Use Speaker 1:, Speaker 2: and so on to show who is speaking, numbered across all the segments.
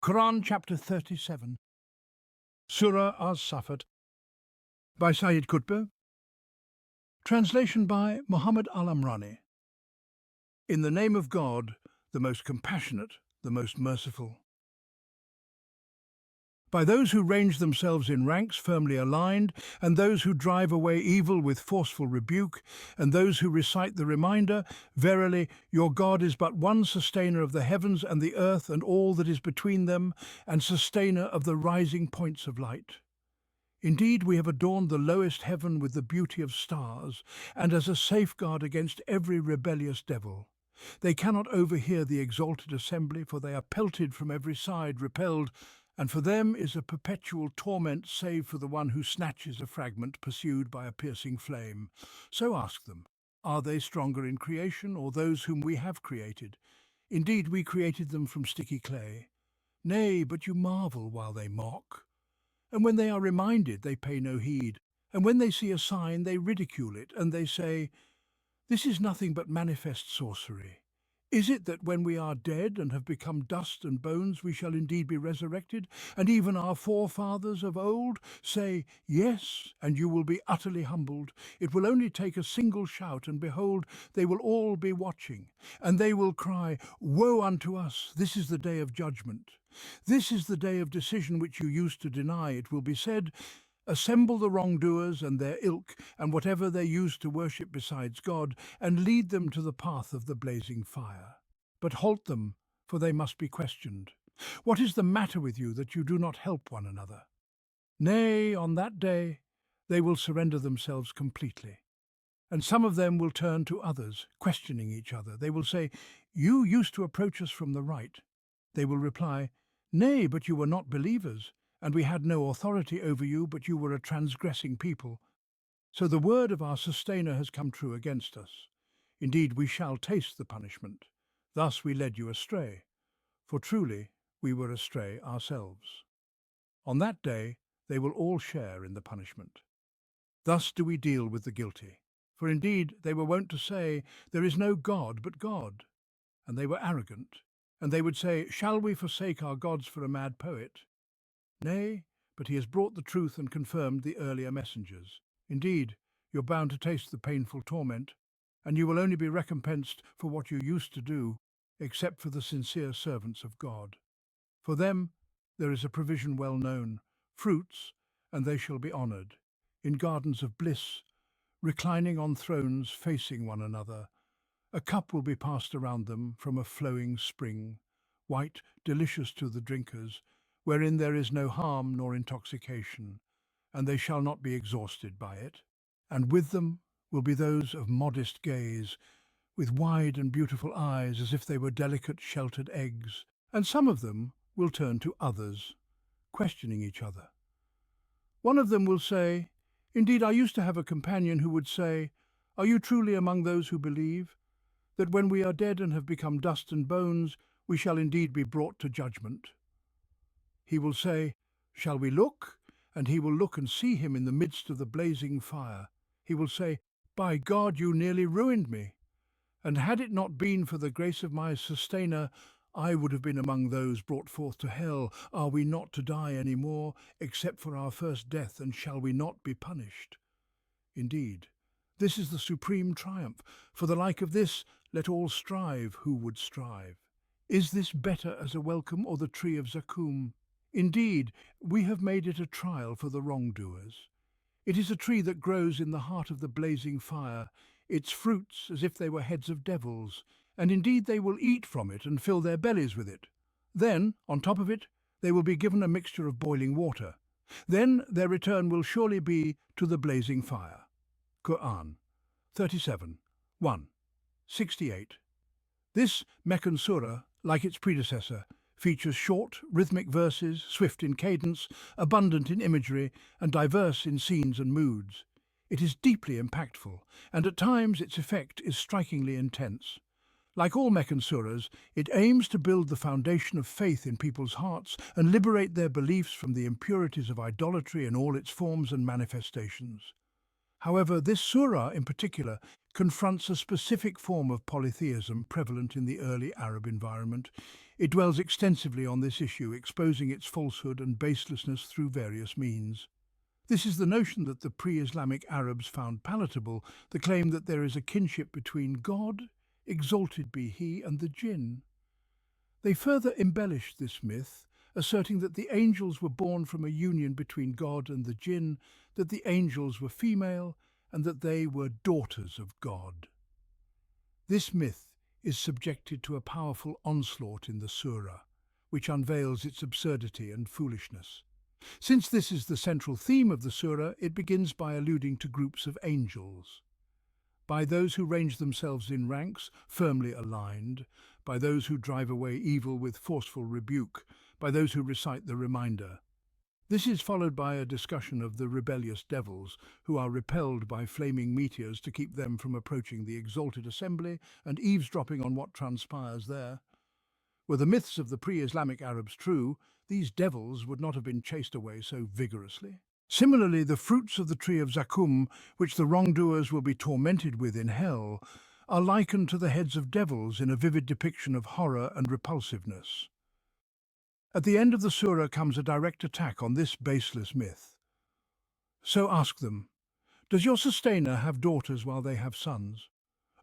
Speaker 1: Qur'an Chapter 37, Surah As-Saaffat by Sayyid Qutb. Translation by Muhammad Al-Amrani. In the name of God, the most compassionate, the most merciful. By those who range themselves in ranks firmly aligned, and those who drive away evil with forceful rebuke, and those who recite the reminder, verily, your God is but one sustainer of the heavens and the earth and all that is between them, and sustainer of the rising points of light. Indeed, we have adorned the lowest heaven with the beauty of stars, and as a safeguard against every rebellious devil. They cannot overhear the exalted assembly, for they are pelted from every side, repelled, and for them is a perpetual torment save for the one who snatches a fragment pursued by a piercing flame. So ask them, are they stronger in creation or those whom we have created? Indeed, we created them from sticky clay. Nay, but you marvel while they mock. And when they are reminded, they pay no heed. And when they see a sign, they ridicule it, and they say, this is nothing but manifest sorcery. Is it that when we are dead and have become dust and bones, we shall indeed be resurrected? And even our forefathers of old say, yes, and you will be utterly humbled. It will only take a single shout, and behold, they will all be watching. And they will cry, woe unto us, this is the day of judgment. This is the day of decision which you used to deny. It will be said, assemble the wrongdoers and their ilk, and whatever they use to worship besides God, and lead them to the path of the blazing fire. But halt them, for they must be questioned. What is the matter with you that you do not help one another? Nay, on that day they will surrender themselves completely. And some of them will turn to others, questioning each other. They will say, you used to approach us from the right. They will reply, nay, but you were not believers. And we had no authority over you, but you were a transgressing people. So the word of our sustainer has come true against us. Indeed, we shall taste the punishment. Thus we led you astray, for truly we were astray ourselves. On that day they will all share in the punishment. Thus do we deal with the guilty. For indeed they were wont to say, there is no God but God. And they were arrogant, and they would say, shall we forsake our gods for a mad poet? Nay, but he has brought the truth and confirmed the earlier messengers. Indeed, you're bound to taste the painful torment, and you will only be recompensed for what you used to do, except for the sincere servants of God. For them there is a provision well known, fruits, and they shall be honoured, in gardens of bliss, reclining on thrones facing one another. A cup will be passed around them from a flowing spring, white, delicious to the drinkers, wherein there is no harm nor intoxication, and they shall not be exhausted by it. And with them will be those of modest gaze, with wide and beautiful eyes as if they were delicate sheltered eggs, and some of them will turn to others, questioning each other. One of them will say, indeed, I used to have a companion who would say, are you truly among those who believe, that when we are dead and have become dust and bones, we shall indeed be brought to judgment? He will say, shall we look? And he will look and see him in the midst of the blazing fire. He will say, by God, you nearly ruined me. And had it not been for the grace of my sustainer, I would have been among those brought forth to hell. Are we not to die any more, except for our first death, and shall we not be punished? Indeed, this is the supreme triumph. For the like of this, let all strive who would strive. Is this better as a welcome, or the tree of Zaqqum? Indeed, we have made it a trial for the wrongdoers. It is a tree that grows in the heart of the blazing fire, its fruits as if they were heads of devils, and indeed they will eat from it and fill their bellies with it. Then, on top of it, they will be given a mixture of boiling water. Then their return will surely be to the blazing fire. Qur'an 37, 1, 68. This Meccan surah, like its predecessor, features short, rhythmic verses, swift in cadence, abundant in imagery, and diverse in scenes and moods. It is deeply impactful, and at times its effect is strikingly intense. Like all Meccan surahs, it aims to build the foundation of faith in people's hearts and liberate their beliefs from the impurities of idolatry in all its forms and manifestations. However, this surah in particular confronts a specific form of polytheism prevalent in the early Arab environment. It dwells extensively on this issue, exposing its falsehood and baselessness through various means. This is the notion that the pre-Islamic Arabs found palatable, the claim that there is a kinship between God, exalted be He, and the jinn. They further embellished this myth, asserting that the angels were born from a union between God and the jinn, that the angels were female, and that they were daughters of God. This myth is subjected to a powerful onslaught in the Surah, which unveils its absurdity and foolishness. Since this is the central theme of the Surah, it begins by alluding to groups of angels. By those who range themselves in ranks, firmly aligned, by those who drive away evil with forceful rebuke, by those who recite the reminder. This is followed by a discussion of the rebellious devils, who are repelled by flaming meteors to keep them from approaching the exalted assembly and eavesdropping on what transpires there. Were the myths of the pre-Islamic Arabs true, these devils would not have been chased away so vigorously. Similarly, the fruits of the tree of Zaqqum, which the wrongdoers will be tormented with in hell, are likened to the heads of devils in a vivid depiction of horror and repulsiveness. At the end of the surah comes a direct attack on this baseless myth. So ask them, does your sustainer have daughters while they have sons?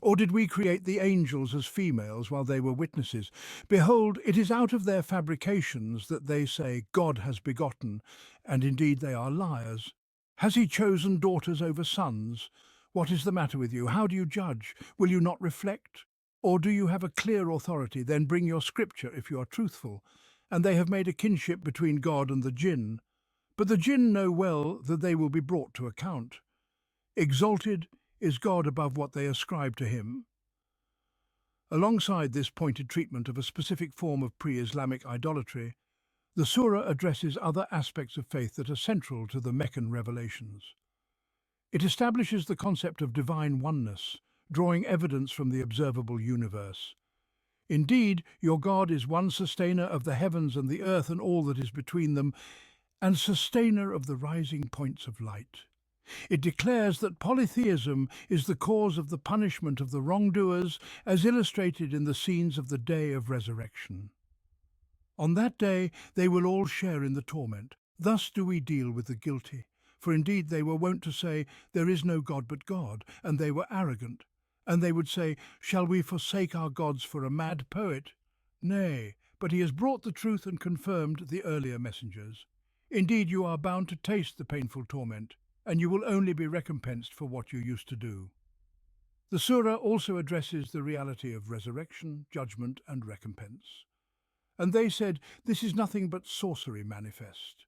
Speaker 1: Or did we create the angels as females while they were witnesses? Behold, it is out of their fabrications that they say, God has begotten, and indeed they are liars. Has he chosen daughters over sons? What is the matter with you? How do you judge? Will you not reflect? Or do you have a clear authority? Then bring your scripture if you are truthful. And they have made a kinship between God and the jinn. But the jinn know well that they will be brought to account. Exalted is God above what they ascribe to him. Alongside this pointed treatment of a specific form of pre-Islamic idolatry, the surah addresses other aspects of faith that are central to the Meccan revelations. It establishes the concept of divine oneness, drawing evidence from the observable universe. Indeed, your God is one sustainer of the heavens and the earth and all that is between them, and sustainer of the rising points of light. It declares that polytheism is the cause of the punishment of the wrongdoers, as illustrated in the scenes of the day of resurrection. On that day they will all share in the torment. Thus do we deal with the guilty. For indeed they were wont to say, there is no God but God, and they were arrogant. And they would say, shall we forsake our gods for a mad poet? Nay, but he has brought the truth and confirmed the earlier messengers. Indeed, you are bound to taste the painful torment, and you will only be recompensed for what you used to do. The surah also addresses the reality of resurrection, judgment, and recompense. And they said, this is nothing but sorcery manifest.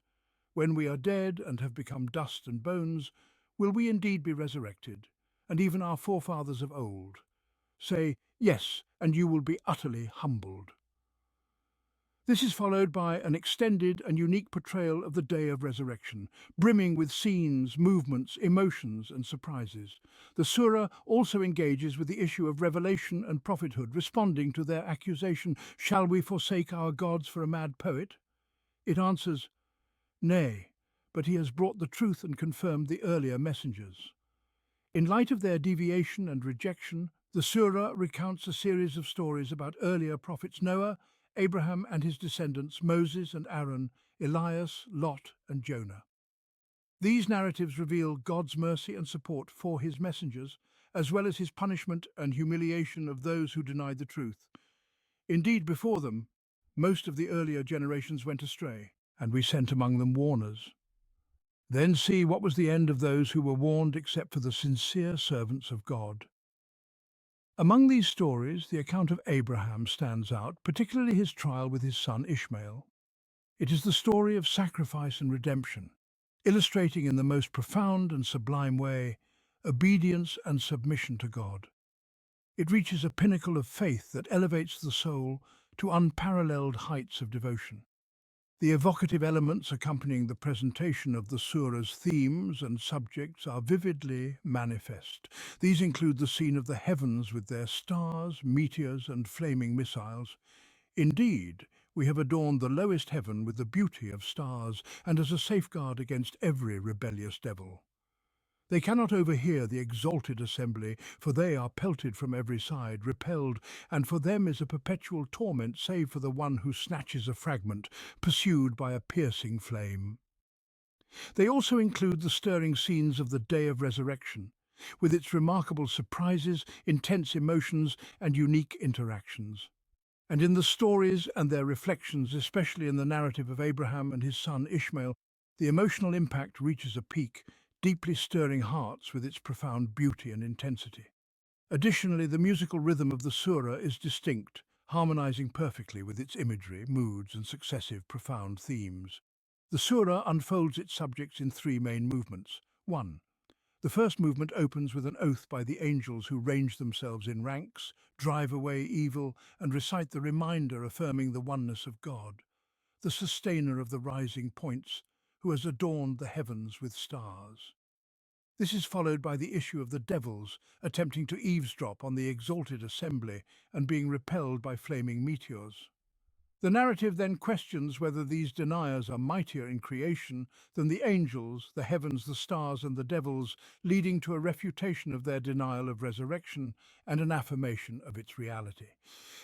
Speaker 1: When we are dead and have become dust and bones, will we indeed be resurrected? And even our forefathers of old say, yes, and you will be utterly humbled. This is followed by an extended and unique portrayal of the day of resurrection, brimming with scenes, movements, emotions, and surprises. The surah also engages with the issue of revelation and prophethood, responding to their accusation, shall we forsake our gods for a mad poet? It answers, nay, but he has brought the truth and confirmed the earlier messengers. In light of their deviation and rejection, the surah recounts a series of stories about earlier prophets Noah, Abraham and his descendants, Moses and Aaron, Elias, Lot and Jonah. These narratives reveal God's mercy and support for his messengers, as well as his punishment and humiliation of those who denied the truth. Indeed, before them, most of the earlier generations went astray, and we sent among them warners. Then see what was the end of those who were warned except for the sincere servants of God. Among these stories, the account of Abraham stands out, particularly his trial with his son Ishmael. It is the story of sacrifice and redemption, illustrating in the most profound and sublime way obedience and submission to God. It reaches a pinnacle of faith that elevates the soul to unparalleled heights of devotion. The evocative elements accompanying the presentation of the surah's themes and subjects are vividly manifest. These include the scene of the heavens with their stars, meteors, and flaming missiles. Indeed, we have adorned the lowest heaven with the beauty of stars and as a safeguard against every rebellious devil. They cannot overhear the exalted assembly, for they are pelted from every side, repelled, and for them is a perpetual torment, save for the one who snatches a fragment, pursued by a piercing flame. They also include the stirring scenes of the day of resurrection, with its remarkable surprises, intense emotions, and unique interactions. And in the stories and their reflections, especially in the narrative of Abraham and his son Ishmael, the emotional impact reaches a peak, deeply stirring hearts with its profound beauty and intensity. Additionally, the musical rhythm of the surah is distinct, harmonizing perfectly with its imagery, moods, and successive profound themes. The surah unfolds its subjects in three main movements. 1. The first movement opens with an oath by the angels who range themselves in ranks, drive away evil, and recite the reminder affirming the oneness of God, the sustainer of the rising points, who has adorned the heavens with stars. This is followed by the issue of the devils attempting to eavesdrop on the exalted assembly and being repelled by flaming meteors. The narrative then questions whether these deniers are mightier in creation than the angels, the heavens, the stars, and the devils, leading to a refutation of their denial of resurrection and an affirmation of its reality.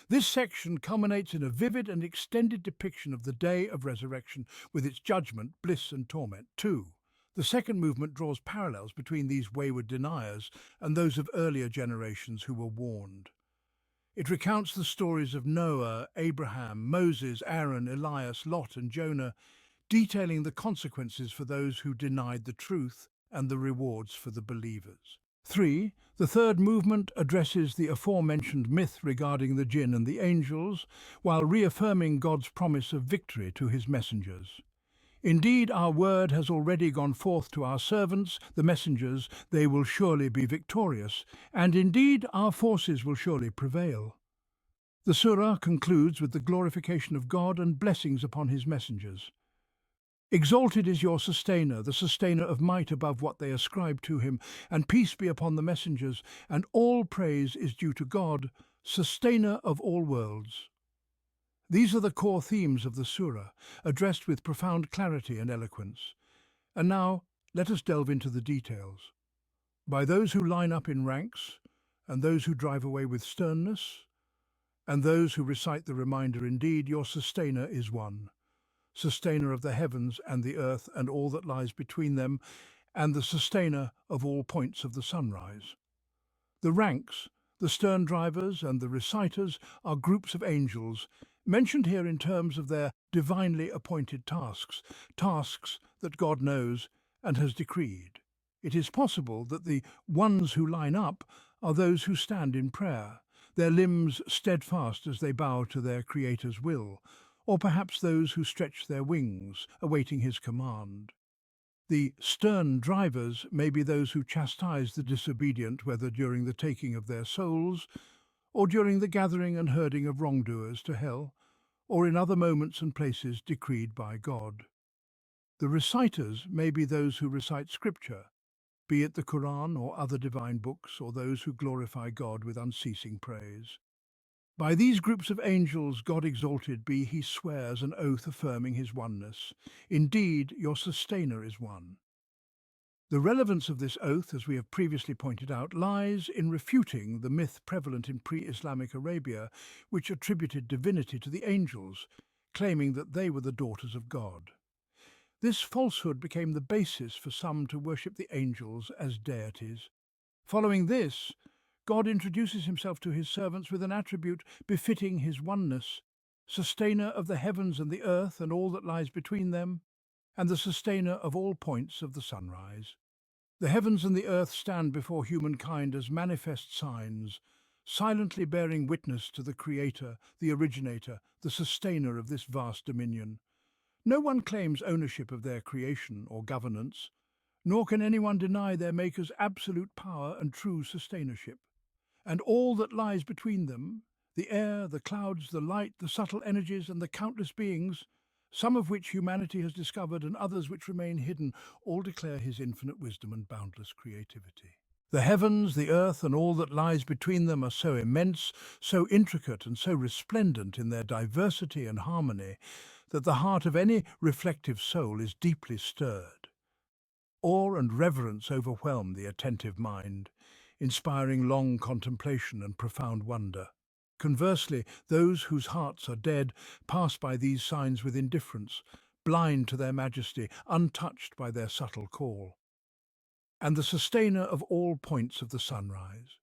Speaker 1: This section culminates in a vivid and extended depiction of the day of resurrection with its judgment, bliss, and torment. 2. The second movement draws parallels between these wayward deniers and those of earlier generations who were warned. It recounts the stories of Noah, Abraham, Moses, Aaron, Elias, Lot, and Jonah, detailing the consequences for those who denied the truth and the rewards for the believers. 3. The third movement addresses the aforementioned myth regarding the jinn and the angels, while reaffirming God's promise of victory to his messengers. Indeed, our word has already gone forth to our servants, the messengers, they will surely be victorious, and indeed our forces will surely prevail. The surah concludes with the glorification of God and blessings upon his messengers. Exalted is your sustainer, the sustainer of might above what they ascribe to him, and peace be upon the messengers, and all praise is due to God, sustainer of all worlds. These are the core themes of the surah, addressed with profound clarity and eloquence. And now, let us delve into the details. By those who line up in ranks, and those who drive away with sternness, and those who recite the reminder, indeed, your sustainer is one, sustainer of the heavens and the earth and all that lies between them, and the sustainer of all points of the sunrise. The ranks, the stern drivers and the reciters are groups of angels, mentioned here in terms of their divinely appointed tasks, tasks that God knows and has decreed. It is possible that the ones who line up are those who stand in prayer, their limbs steadfast as they bow to their Creator's will, or perhaps those who stretch their wings, awaiting his command. The stern drivers may be those who chastise the disobedient, whether during the taking of their souls, or during the gathering and herding of wrongdoers to hell, or in other moments and places decreed by God. The reciters may be those who recite scripture, be it the Qur'an or other divine books, or those who glorify God with unceasing praise. By these groups of angels, God exalted be, he swears an oath affirming his oneness. Indeed, your sustainer is one. The relevance of this oath, as we have previously pointed out, lies in refuting the myth prevalent in pre-Islamic Arabia, which attributed divinity to the angels, claiming that they were the daughters of God. This falsehood became the basis for some to worship the angels as deities. Following this, God introduces himself to his servants with an attribute befitting his oneness, sustainer of the heavens and the earth and all that lies between them, and the sustainer of all points of the sunrise. The heavens and the earth stand before humankind as manifest signs, silently bearing witness to the Creator, the originator, the sustainer of this vast dominion. No one claims ownership of their creation or governance, nor can anyone deny their Maker's absolute power and true sustainership. And all that lies between them, the air, the clouds, the light, the subtle energies, and the countless beings, some of which humanity has discovered and others which remain hidden, all declare his infinite wisdom and boundless creativity. The heavens, the earth, and all that lies between them are so immense, so intricate, and so resplendent in their diversity and harmony that the heart of any reflective soul is deeply stirred. Awe and reverence overwhelm the attentive mind, inspiring long contemplation and profound wonder. Conversely, those whose hearts are dead pass by these signs with indifference, blind to their majesty, untouched by their subtle call. And the sustainer of all points of the sunrise.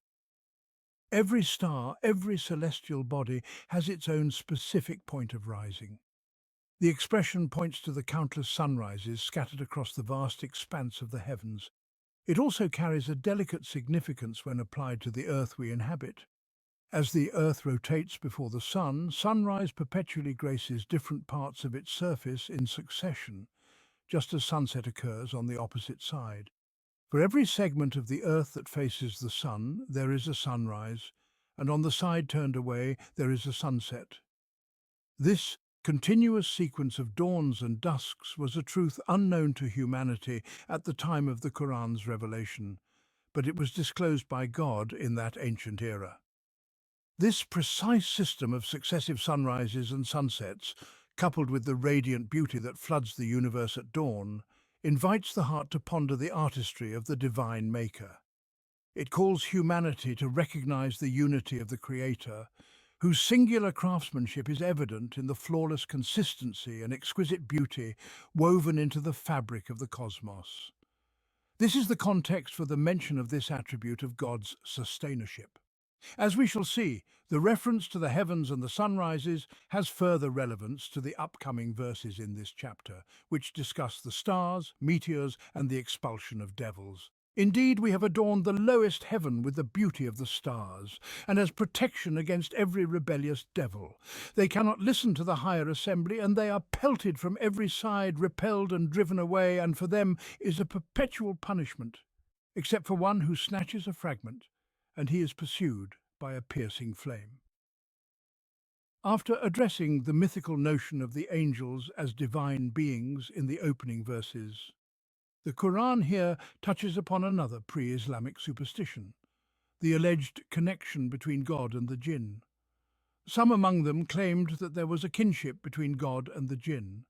Speaker 1: Every star, every celestial body has its own specific point of rising. The expression points to the countless sunrises scattered across the vast expanse of the heavens. It also carries a delicate significance when applied to the earth we inhabit. As the earth rotates before the sun, sunrise perpetually graces different parts of its surface in succession, just as sunset occurs on the opposite side. For every segment of the earth that faces the sun, there is a sunrise, and on the side turned away, there is a sunset. This continuous sequence of dawns and dusks was a truth unknown to humanity at the time of the Quran's revelation, but it was disclosed by God in that ancient era. This precise system of successive sunrises and sunsets, coupled with the radiant beauty that floods the universe at dawn, invites the heart to ponder the artistry of the divine maker. It calls humanity to recognize the unity of the Creator, whose singular craftsmanship is evident in the flawless consistency and exquisite beauty woven into the fabric of the cosmos. This is the context for the mention of this attribute of God's sustainership. As we shall see, the reference to the heavens and the sunrises has further relevance to the upcoming verses in this chapter, which discuss the stars, meteors, and the expulsion of devils. Indeed, we have adorned the lowest heaven with the beauty of the stars, and as protection against every rebellious devil. They cannot listen to the higher assembly, and they are pelted from every side, repelled and driven away, and for them is a perpetual punishment, except for one who snatches a fragment, and he is pursued by a piercing flame. After addressing the mythical notion of the angels as divine beings in the opening verses, the Quran here touches upon another pre-Islamic superstition, the alleged connection between God and the jinn. Some among them claimed that there was a kinship between God and the jinn,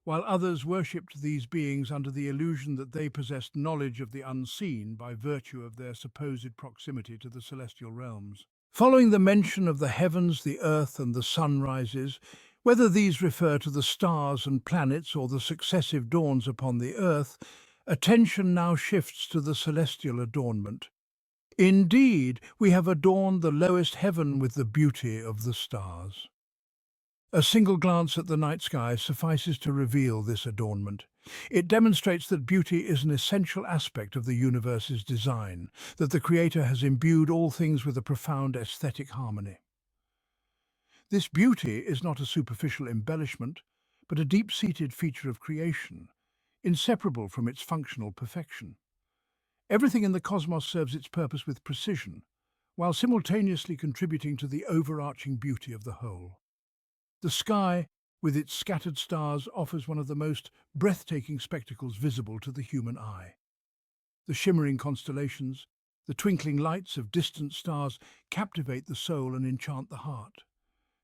Speaker 1: while others worshipped these beings under the illusion that they possessed knowledge of the unseen by virtue of their supposed proximity to the celestial realms. Following the mention of the heavens, the earth, and the sunrises, whether these refer to the stars and planets or the successive dawns upon the earth, attention now shifts to the celestial adornment. Indeed, we have adorned the lowest heaven with the beauty of the stars. A single glance at the night sky suffices to reveal this adornment. It demonstrates that beauty is an essential aspect of the universe's design, that the Creator has imbued all things with a profound aesthetic harmony. This beauty is not a superficial embellishment, but a deep-seated feature of creation, inseparable from its functional perfection. Everything in the cosmos serves its purpose with precision, while simultaneously contributing to the overarching beauty of the whole. The sky, with its scattered stars, offers one of the most breathtaking spectacles visible to the human eye. The shimmering constellations, the twinkling lights of distant stars captivate the soul and enchant the heart.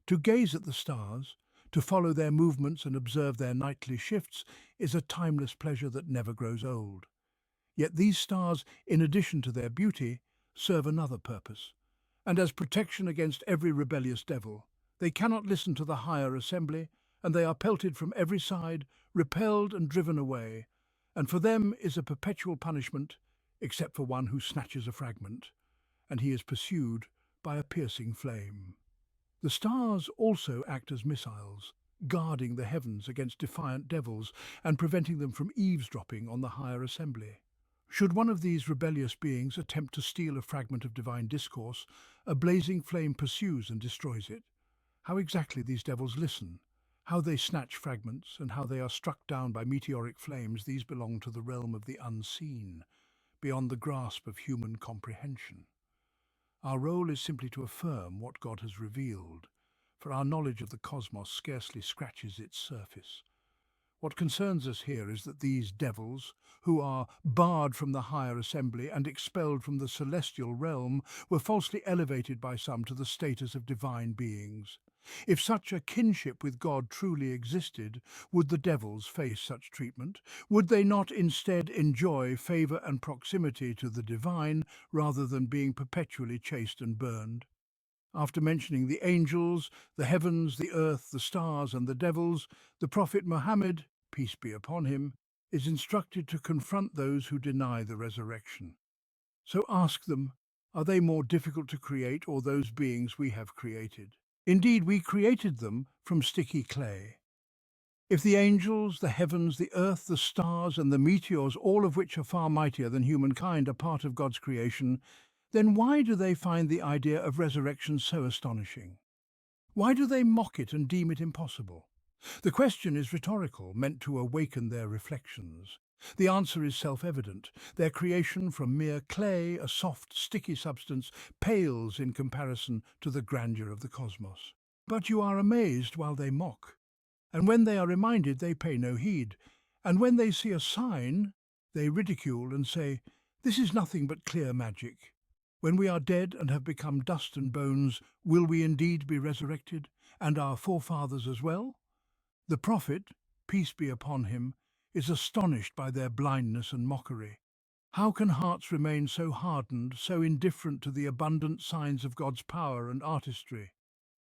Speaker 1: To gaze at the stars, to follow their movements and observe their nightly shifts, is a timeless pleasure that never grows old. Yet these stars, in addition to their beauty, serve another purpose, and as protection against every rebellious devil. They cannot listen to the higher assembly, and they are pelted from every side, repelled and driven away, and for them is a perpetual punishment, except for one who snatches a fragment, and he is pursued by a piercing flame. The stars also act as missiles, guarding the heavens against defiant devils and preventing them from eavesdropping on the higher assembly. Should one of these rebellious beings attempt to steal a fragment of divine discourse, a blazing flame pursues and destroys it. How exactly these devils listen, how they snatch fragments, and how they are struck down by meteoric flames, these belong to the realm of the unseen, beyond the grasp of human comprehension. Our role is simply to affirm what God has revealed, for our knowledge of the cosmos scarcely scratches its surface. What concerns us here is that these devils, who are barred from the higher assembly and expelled from the celestial realm, were falsely elevated by some to the status of divine beings. If such a kinship with God truly existed, would the devils face such treatment? Would they not instead enjoy favour and proximity to the divine rather than being perpetually chased and burned? After mentioning the angels, the heavens, the earth, the stars, and the devils, the Prophet Muhammad, peace be upon him, is instructed to confront those who deny the resurrection. So ask them, are they more difficult to create or those beings we have created? Indeed, we created them from sticky clay. If the angels, the heavens, the earth, the stars, and the meteors, all of which are far mightier than humankind, are part of God's creation, then why do they find the idea of resurrection so astonishing? Why do they mock it and deem it impossible? The question is rhetorical, meant to awaken their reflections. The answer is self-evident. Their creation from mere clay, a soft, sticky substance, pales in comparison to the grandeur of the cosmos. But you are amazed while they mock. And when they are reminded, they pay no heed. And when they see a sign, they ridicule and say, "This is nothing but clear magic." When we are dead and have become dust and bones, will we indeed be resurrected, and our forefathers as well? The Prophet, peace be upon him, is astonished by their blindness and mockery. How can hearts remain so hardened, so indifferent to the abundant signs of God's power and artistry?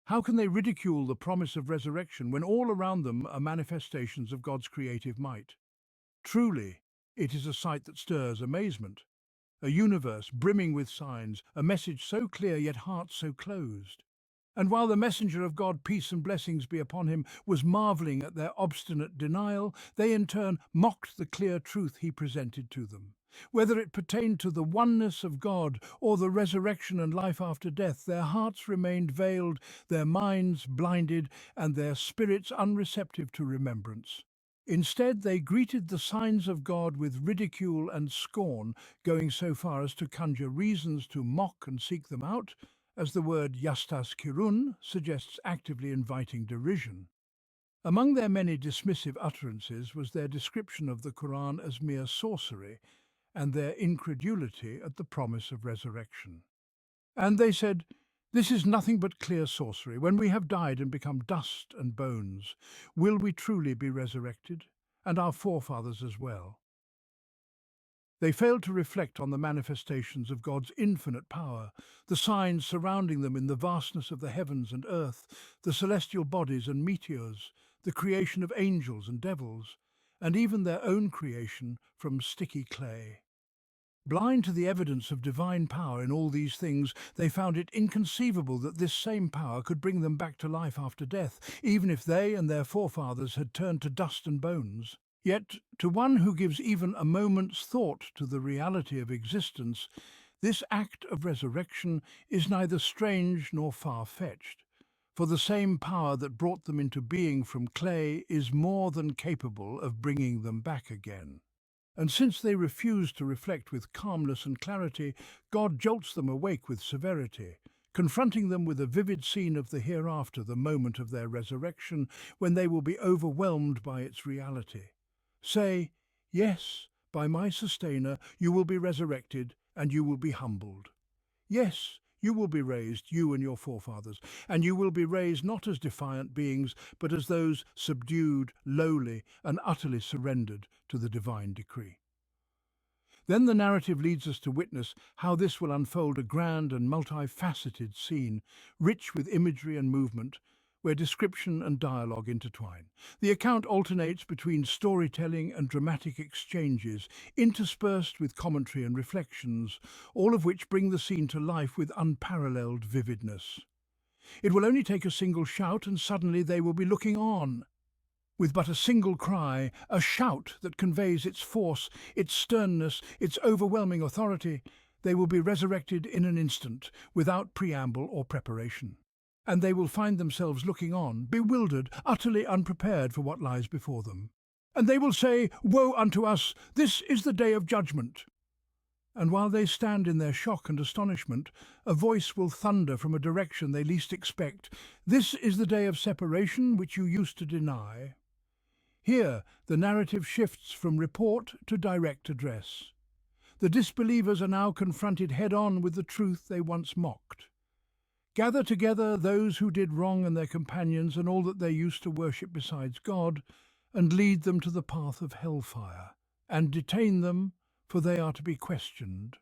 Speaker 1: How can they ridicule the promise of resurrection when all around them are manifestations of God's creative might? Truly, it is a sight that stirs amazement. A universe brimming with signs, a message so clear yet hearts so closed. And while the messenger of God, peace and blessings be upon him, was marvelling at their obstinate denial, they in turn mocked the clear truth he presented to them. Whether it pertained to the oneness of God or the resurrection and life after death, their hearts remained veiled, their minds blinded, and their spirits unreceptive to remembrance. Instead, they greeted the signs of God with ridicule and scorn, going so far as to conjure reasons to mock and seek them out, as the word yastaskirun suggests, actively inviting derision. Among their many dismissive utterances was their description of the Qur'an as mere sorcery and their incredulity at the promise of resurrection. And they said, "This is nothing but clear sorcery. When we have died and become dust and bones, will we truly be resurrected, and our forefathers as well?" They failed to reflect on the manifestations of God's infinite power, the signs surrounding them in the vastness of the heavens and earth, the celestial bodies and meteors, the creation of angels and devils, and even their own creation from sticky clay. Blind to the evidence of divine power in all these things, they found it inconceivable that this same power could bring them back to life after death, even if they and their forefathers had turned to dust and bones. Yet, to one who gives even a moment's thought to the reality of existence, this act of resurrection is neither strange nor far-fetched, for the same power that brought them into being from clay is more than capable of bringing them back again. And since they refuse to reflect with calmness and clarity, God jolts them awake with severity, confronting them with a vivid scene of the hereafter, the moment of their resurrection, when they will be overwhelmed by its reality. Say, "Yes, by my sustainer you will be resurrected, and you will be humbled. Yes, you will be raised, you and your forefathers, and you will be raised not as defiant beings, but as those subdued, lowly, and utterly surrendered to the divine decree." Then the narrative leads us to witness how this will unfold, a grand and multifaceted scene, rich with imagery and movement, where description and dialogue intertwine. The account alternates between storytelling and dramatic exchanges, interspersed with commentary and reflections, all of which bring the scene to life with unparalleled vividness. It will only take a single shout, and suddenly they will be looking on. With but a single cry, a shout that conveys its force, its sternness, its overwhelming authority, they will be resurrected in an instant, without preamble or preparation. And they will find themselves looking on, bewildered, utterly unprepared for what lies before them. And they will say, "Woe unto us! This is the day of judgment." And while they stand in their shock and astonishment, a voice will thunder from a direction they least expect, "This is the day of separation which you used to deny." Here, the narrative shifts from report to direct address. The disbelievers are now confronted head-on with the truth they once mocked. Gather together those who did wrong and their companions and all that they used to worship besides God, and lead them to the path of hellfire, and detain them, for they are to be questioned.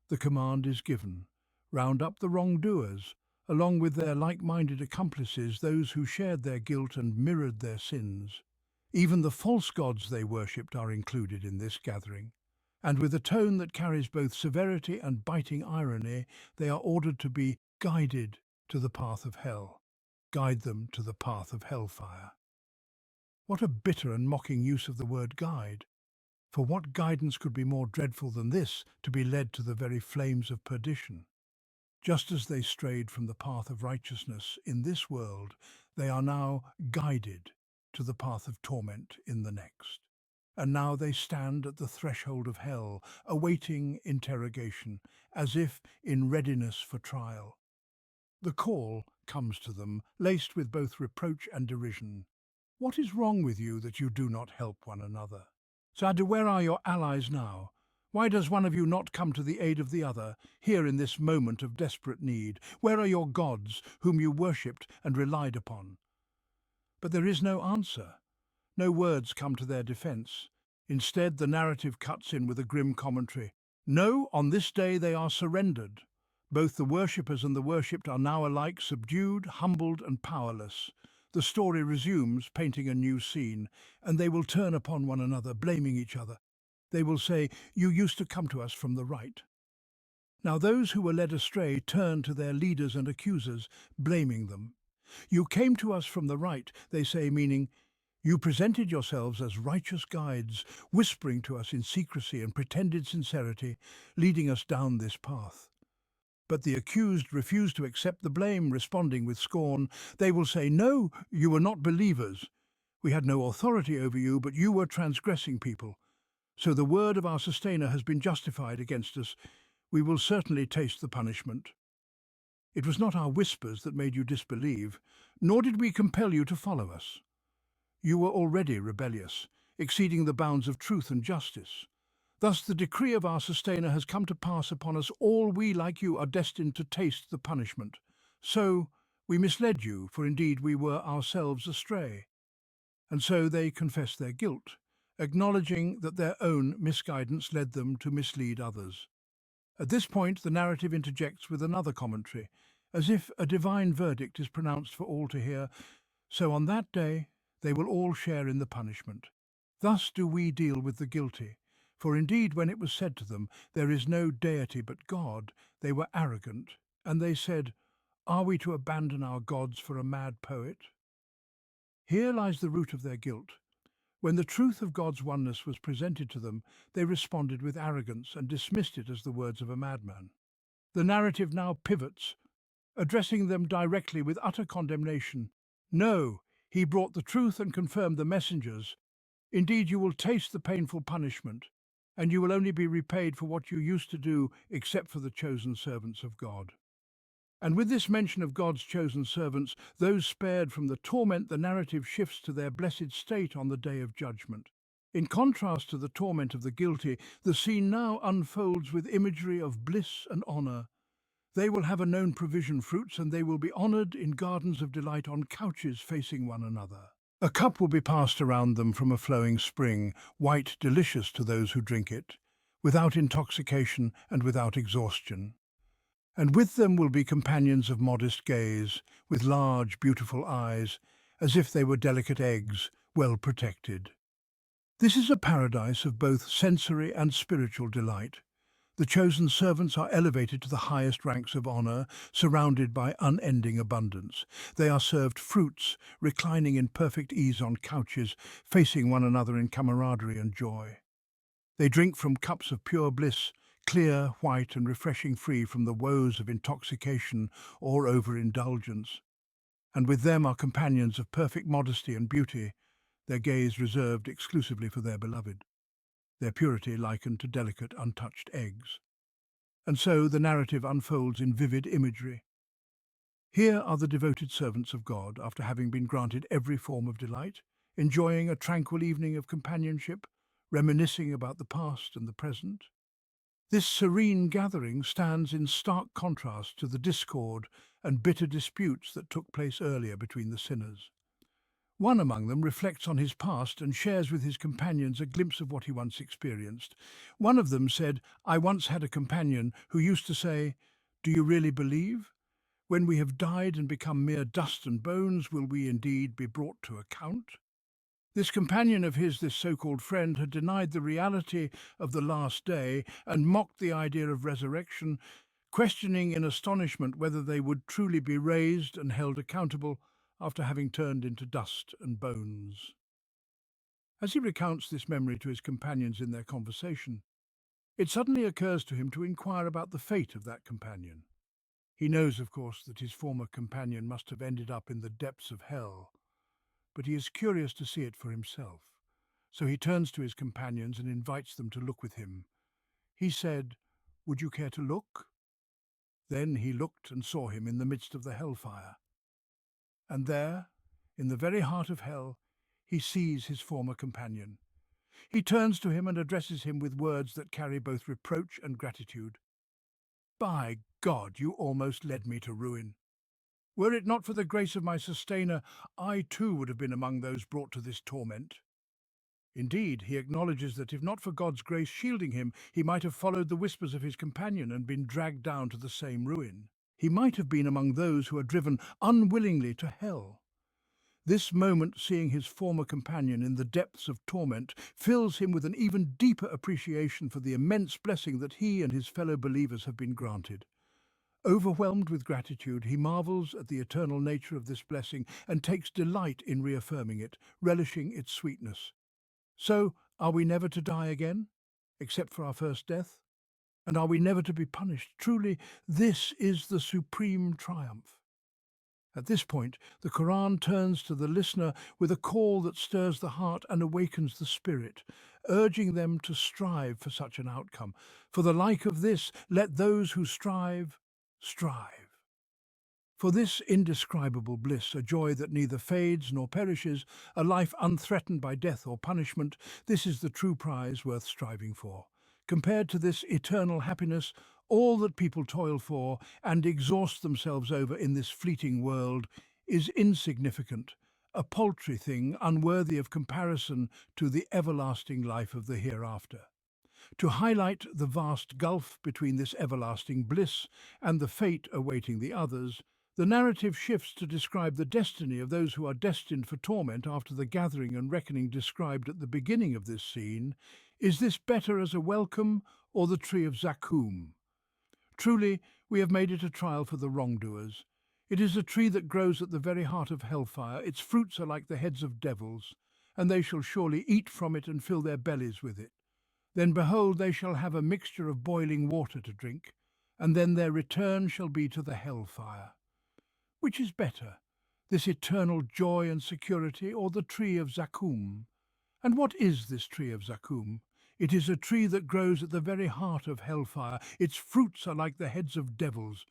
Speaker 1: The command is given. Round up the wrongdoers, along with their like-minded accomplices, those who shared their guilt and mirrored their sins. Even the false gods they worshipped are included in this gathering. And with a tone that carries both severity and biting irony, they are ordered to be guided to the path of hell. Guide them to the path of hellfire. What a bitter and mocking use of the word guide! For what guidance could be more dreadful than this, to be led to the very flames of perdition? Just as they strayed from the path of righteousness in this world, they are now guided to the path of torment in the next. And now they stand at the threshold of hell, awaiting interrogation, as if in readiness for trial. The call comes to them, laced with both reproach and derision. What is wrong with you that you do not help one another? Sa'd, where are your allies now? Why does one of you not come to the aid of the other, here in this moment of desperate need? Where are your gods, whom you worshipped and relied upon? But there is no answer. No words come to their defence. Instead, the narrative cuts in with a grim commentary. No, on this day they are surrendered. Both the worshippers and the worshipped are now alike subdued, humbled and powerless. The story resumes, painting a new scene, and they will turn upon one another, blaming each other. They will say, "You used to come to us from the right." Now those who were led astray turn to their leaders and accusers, blaming them. "You came to us from the right," they say, meaning, "You presented yourselves as righteous guides, whispering to us in secrecy and pretended sincerity, leading us down this path." But the accused refuse to accept the blame, responding with scorn. They will say, "No, you were not believers. We had no authority over you, but you were transgressing people. So the word of our sustainer has been justified against us. We will certainly taste the punishment. It was not our whispers that made you disbelieve, nor did we compel you to follow us. You were already rebellious, exceeding the bounds of truth and justice. Thus the decree of our sustainer has come to pass upon us. All we, like you, are destined to taste the punishment. So we misled you, for indeed we were ourselves astray." And so they confess their guilt, acknowledging that their own misguidance led them to mislead others. At this point, the narrative interjects with another commentary, as if a divine verdict is pronounced for all to hear. So on that day, they will all share in the punishment. Thus do we deal with the guilty. For indeed, when it was said to them, "There is no deity but God," they were arrogant, and they said, "Are we to abandon our gods for a mad poet?" Here lies the root of their guilt. When the truth of God's oneness was presented to them, they responded with arrogance and dismissed it as the words of a madman. The narrative now pivots, addressing them directly with utter condemnation. "No, he brought the truth and confirmed the messengers. Indeed, you will taste the painful punishment, and you will only be repaid for what you used to do, except for the chosen servants of God." And with this mention of God's chosen servants, those spared from the torment, the narrative shifts to their blessed state on the day of judgment. In contrast to the torment of the guilty, the scene now unfolds with imagery of bliss and honour. They will have a known provision fruits, and they will be honoured in gardens of delight on couches facing one another. A cup will be passed around them from a flowing spring, white, delicious to those who drink it, without intoxication and without exhaustion. And with them will be companions of modest gaze, with large, beautiful eyes, as if they were delicate eggs, well protected. This is a paradise of both sensory and spiritual delight. The chosen servants are elevated to the highest ranks of honour, surrounded by unending abundance. They are served fruits, reclining in perfect ease on couches, facing one another in camaraderie and joy. They drink from cups of pure bliss, clear, white and refreshing, free from the woes of intoxication or overindulgence. And with them are companions of perfect modesty and beauty, their gaze reserved exclusively for their beloved, their purity likened to delicate, untouched eggs. And so the narrative unfolds in vivid imagery. Here are the devoted servants of God, after having been granted every form of delight, enjoying a tranquil evening of companionship, reminiscing about the past and the present. This serene gathering stands in stark contrast to the discord and bitter disputes that took place earlier between the sinners. One among them reflects on his past and shares with his companions a glimpse of what he once experienced. One of them said, "I once had a companion who used to say, 'Do you really believe? When we have died and become mere dust and bones, will we indeed be brought to account?'" This companion of his, this so-called friend, had denied the reality of the last day and mocked the idea of resurrection, questioning in astonishment whether they would truly be raised and held accountable after having turned into dust and bones. As he recounts this memory to his companions in their conversation, it suddenly occurs to him to inquire about the fate of that companion. He knows, of course, that his former companion must have ended up in the depths of hell, but he is curious to see it for himself. So he turns to his companions and invites them to look with him. He said, "Would you care to look?" Then he looked and saw him in the midst of the hellfire. And there, in the very heart of hell, he sees his former companion. He turns to him and addresses him with words that carry both reproach and gratitude. "By God, you almost led me to ruin. Were it not for the grace of my sustainer, I too would have been among those brought to this torment." Indeed, he acknowledges that if not for God's grace shielding him, he might have followed the whispers of his companion and been dragged down to the same ruin. He might have been among those who are driven unwillingly to hell. This moment, seeing his former companion in the depths of torment, fills him with an even deeper appreciation for the immense blessing that he and his fellow believers have been granted. Overwhelmed with gratitude, he marvels at the eternal nature of this blessing and takes delight in reaffirming it, relishing its sweetness. So, are we never to die again, except for our first death? And are we never to be punished? Truly, this is the supreme triumph. At this point, the Qur'an turns to the listener with a call that stirs the heart and awakens the spirit, urging them to strive for such an outcome. For the like of this, let those who strive, strive. For this indescribable bliss, a joy that neither fades nor perishes, a life unthreatened by death or punishment, this is the true prize worth striving for. Compared to this eternal happiness, all that people toil for and exhaust themselves over in this fleeting world is insignificant, a paltry thing unworthy of comparison to the everlasting life of the hereafter. To highlight the vast gulf between this everlasting bliss and the fate awaiting the others, the narrative shifts to describe the destiny of those who are destined for torment after the gathering and reckoning described at the beginning of this scene. Is this better as a welcome or the tree of Zaqqum? Truly, we have made it a trial for the wrongdoers. It is a tree that grows at the very heart of hellfire. Its fruits are like the heads of devils, and they shall surely eat from it and fill their bellies with it. Then behold, they shall have a mixture of boiling water to drink, and then their return shall be to the hellfire. Which is better, this eternal joy and security, or the tree of Zaqqum? And what is this tree of Zaqqum? It is a tree that grows at the very heart of hellfire. Its fruits are like the heads of devils.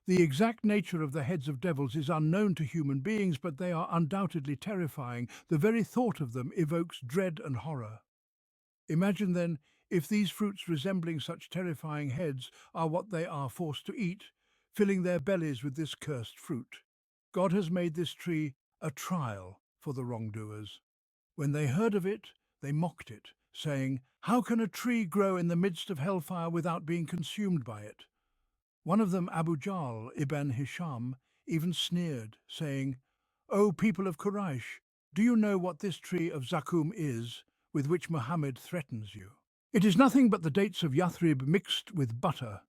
Speaker 1: The exact nature of the heads of devils is unknown to human beings, but they are undoubtedly terrifying. The very thought of them evokes dread and horror. Imagine then, if these fruits resembling such terrifying heads are what they are forced to eat, filling their bellies with this cursed fruit. God has made this tree a trial for the wrongdoers. When they heard of it, they mocked it, saying, "How can a tree grow in the midst of hellfire without being consumed by it?" One of them, Abu Jahl ibn Hisham, even sneered, saying, "O people of Quraysh, do you know what this tree of Zaqqum is, with which Muhammad threatens you? It is nothing but the dates of Yathrib mixed with butter.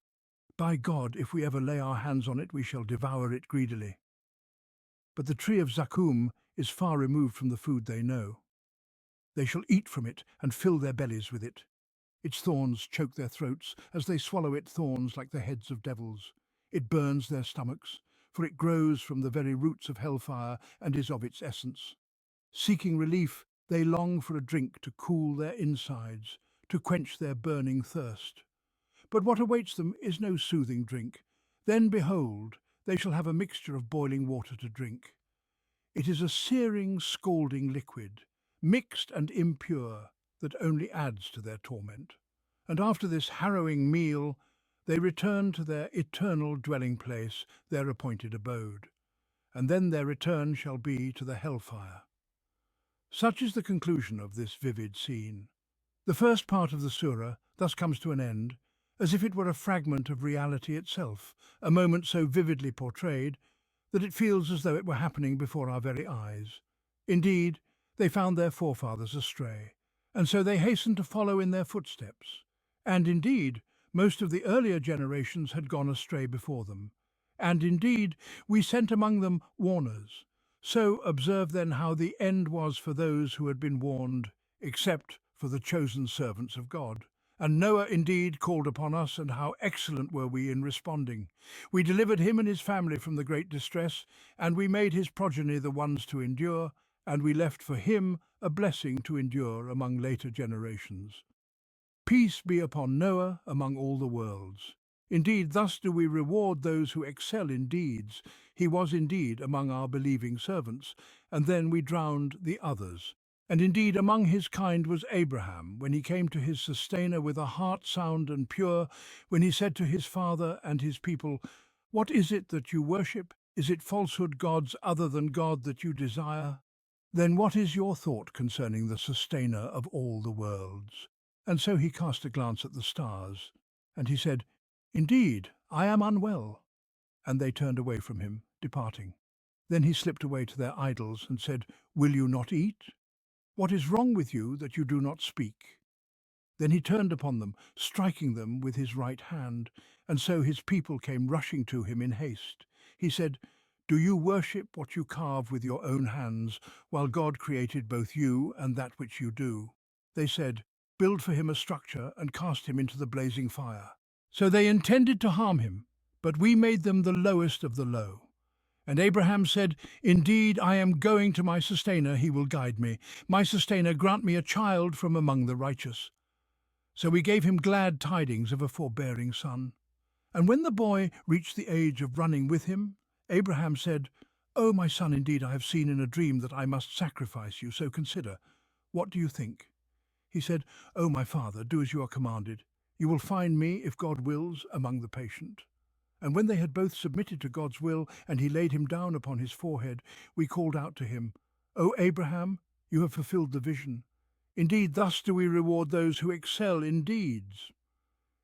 Speaker 1: By God, if we ever lay our hands on it, we shall devour it greedily." But the tree of Zaqqum is far removed from the food they know. They shall eat from it and fill their bellies with it. Its thorns choke their throats as they swallow it, thorns like the heads of devils. It burns their stomachs, for it grows from the very roots of hellfire and is of its essence. Seeking relief, they long for a drink to cool their insides, to quench their burning thirst. But what awaits them is no soothing drink. Then, behold, they shall have a mixture of boiling water to drink. It is a searing, scalding liquid, mixed and impure, that only adds to their torment. And after this harrowing meal, They return to their eternal dwelling place, their appointed abode, and then their return shall be to the hellfire. Such is the conclusion of this vivid scene. The first part of the surah thus comes to an end, as if it were a fragment of reality itself, a moment so vividly portrayed that it feels as though it were happening before our very eyes. Indeed, they found their forefathers astray, and so they hastened to follow in their footsteps. And indeed, most of the earlier generations had gone astray before them. And indeed, we sent among them warners. So observe then how the end was for those who had been warned, except for the chosen servants of God. And Noah indeed called upon us, and how excellent were we in responding. We delivered him and his family from the great distress, and we made his progeny the ones to endure, and we left for him a blessing to endure among later generations. Peace be upon Noah among all the worlds. Indeed, thus do we reward those who excel in deeds. He was indeed among our believing servants, and then we drowned the others. And indeed among his kind was Abraham, when he came to his sustainer with a heart sound and pure, when he said to his father and his people, "What is it that you worship? Is it falsehood gods other than God that you desire? Then what is your thought concerning the sustainer of all the worlds?" And so he cast a glance at the stars, and he said, "Indeed, I am unwell." And they turned away from him, departing. Then he slipped away to their idols and said, "Will you not eat? What is wrong with you that you do not speak?" Then he turned upon them, striking them with his right hand, and so his people came rushing to him in haste. He said, "Do you worship what you carve with your own hands, while God created both you and that which you do?" They said, "Build for him a structure and cast him into the blazing fire." So they intended to harm him, but we made them the lowest of the low. And Abraham said, "Indeed, I am going to my sustainer, he will guide me. My sustainer, grant me a child from among the righteous." So we gave him glad tidings of a forbearing son. And when the boy reached the age of running with him, Abraham said, "O my son, indeed I have seen in a dream that I must sacrifice you, so consider. What do you think?" He said, "O my father, do as you are commanded. You will find me, if God wills, among the patient." And when they had both submitted to God's will, and he laid him down upon his forehead, we called out to him, "O Abraham, you have fulfilled the vision. Indeed, thus do we reward those who excel in deeds."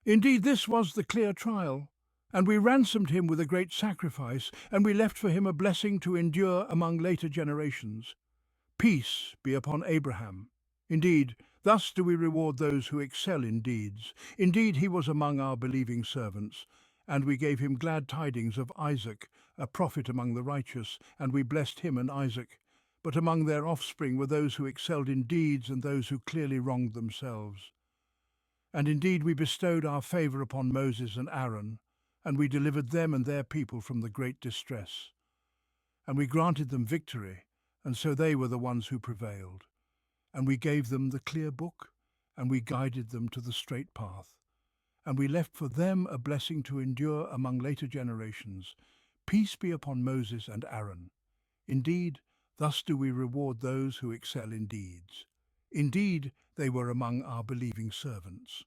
Speaker 1: Indeed, this was the clear trial, and we ransomed him with a great sacrifice, and we left for him a blessing to endure among later generations. Peace be upon Abraham. Indeed, thus do we reward those who excel in deeds. Indeed, he was among our believing servants. And we gave him glad tidings of Isaac, a prophet among the righteous, and we blessed him and Isaac. But among their offspring were those who excelled in deeds and those who clearly wronged themselves. And indeed we bestowed our favour upon Moses and Aaron, and we delivered them and their people from the great distress. And we granted them victory, and so they were the ones who prevailed. And we gave them the clear book, and we guided them to the straight path. And we left for them a blessing to endure among later generations. Peace be upon Moses and Aaron. Indeed, thus do we reward those who excel in deeds. Indeed, they were among our believing servants.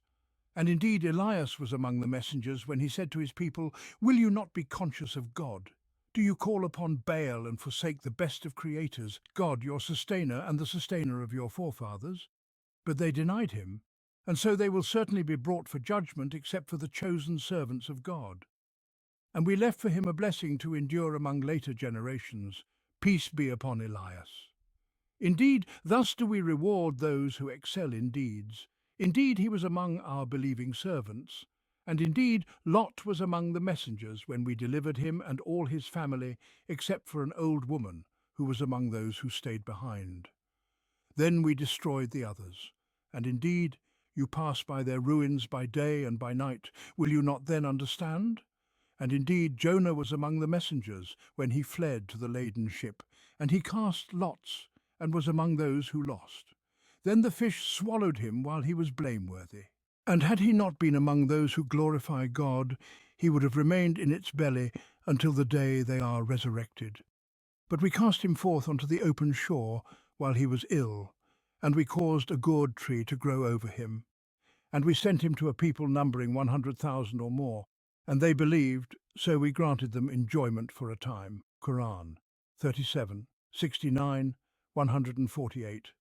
Speaker 1: And indeed, Elias was among the messengers when he said to his people, "Will you not be conscious of God? Do you call upon Baal and forsake the best of creators, God your sustainer and the sustainer of your forefathers?" But they denied him, and so they will certainly be brought for judgment except for the chosen servants of God. And we left for him a blessing to endure among later generations. Peace be upon Elias. Indeed, thus do we reward those who excel in deeds. Indeed, he was among our believing servants. And indeed, Lot was among the messengers when we delivered him and all his family, except for an old woman who was among those who stayed behind. Then we destroyed the others. And indeed, you pass by their ruins by day and by night. Will you not then understand? And indeed, Jonah was among the messengers when he fled to the laden ship, and he cast lots, and was among those who lost. Then the fish swallowed him while he was blameworthy. And had he not been among those who glorify God, he would have remained in its belly until the day they are resurrected. But we cast him forth onto the open shore while he was ill, and we caused a gourd tree to grow over him. And we sent him to a people numbering 100,000 or more, and they believed, so we granted them enjoyment for a time. Qur'an 37, 69, 148.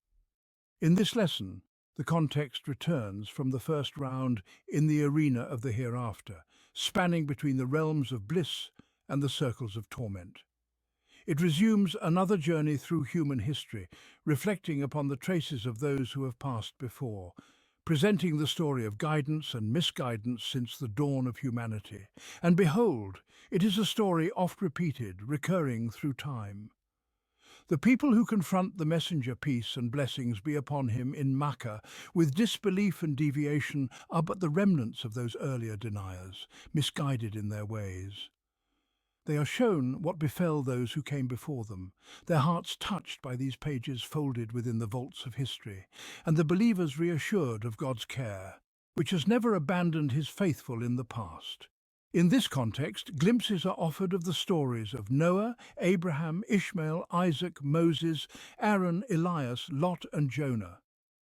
Speaker 1: In this lesson, the context returns from the first round in the arena of the hereafter, spanning between the realms of bliss and the circles of torment. It resumes another journey through human history, reflecting upon the traces of those who have passed before, presenting the story of guidance and misguidance since the dawn of humanity. And behold, it is a story oft repeated, recurring through time. The people who confront the messenger, peace and blessings be upon him, in Makkah with disbelief and deviation are but the remnants of those earlier deniers, misguided in their ways. They are shown what befell those who came before them, their hearts touched by these pages folded within the vaults of history, and the believers reassured of God's care, which has never abandoned his faithful in the past. In this context, glimpses are offered of the stories of Noah, Abraham, Ishmael, Isaac, Moses, Aaron, Elias, Lot, and Jonah.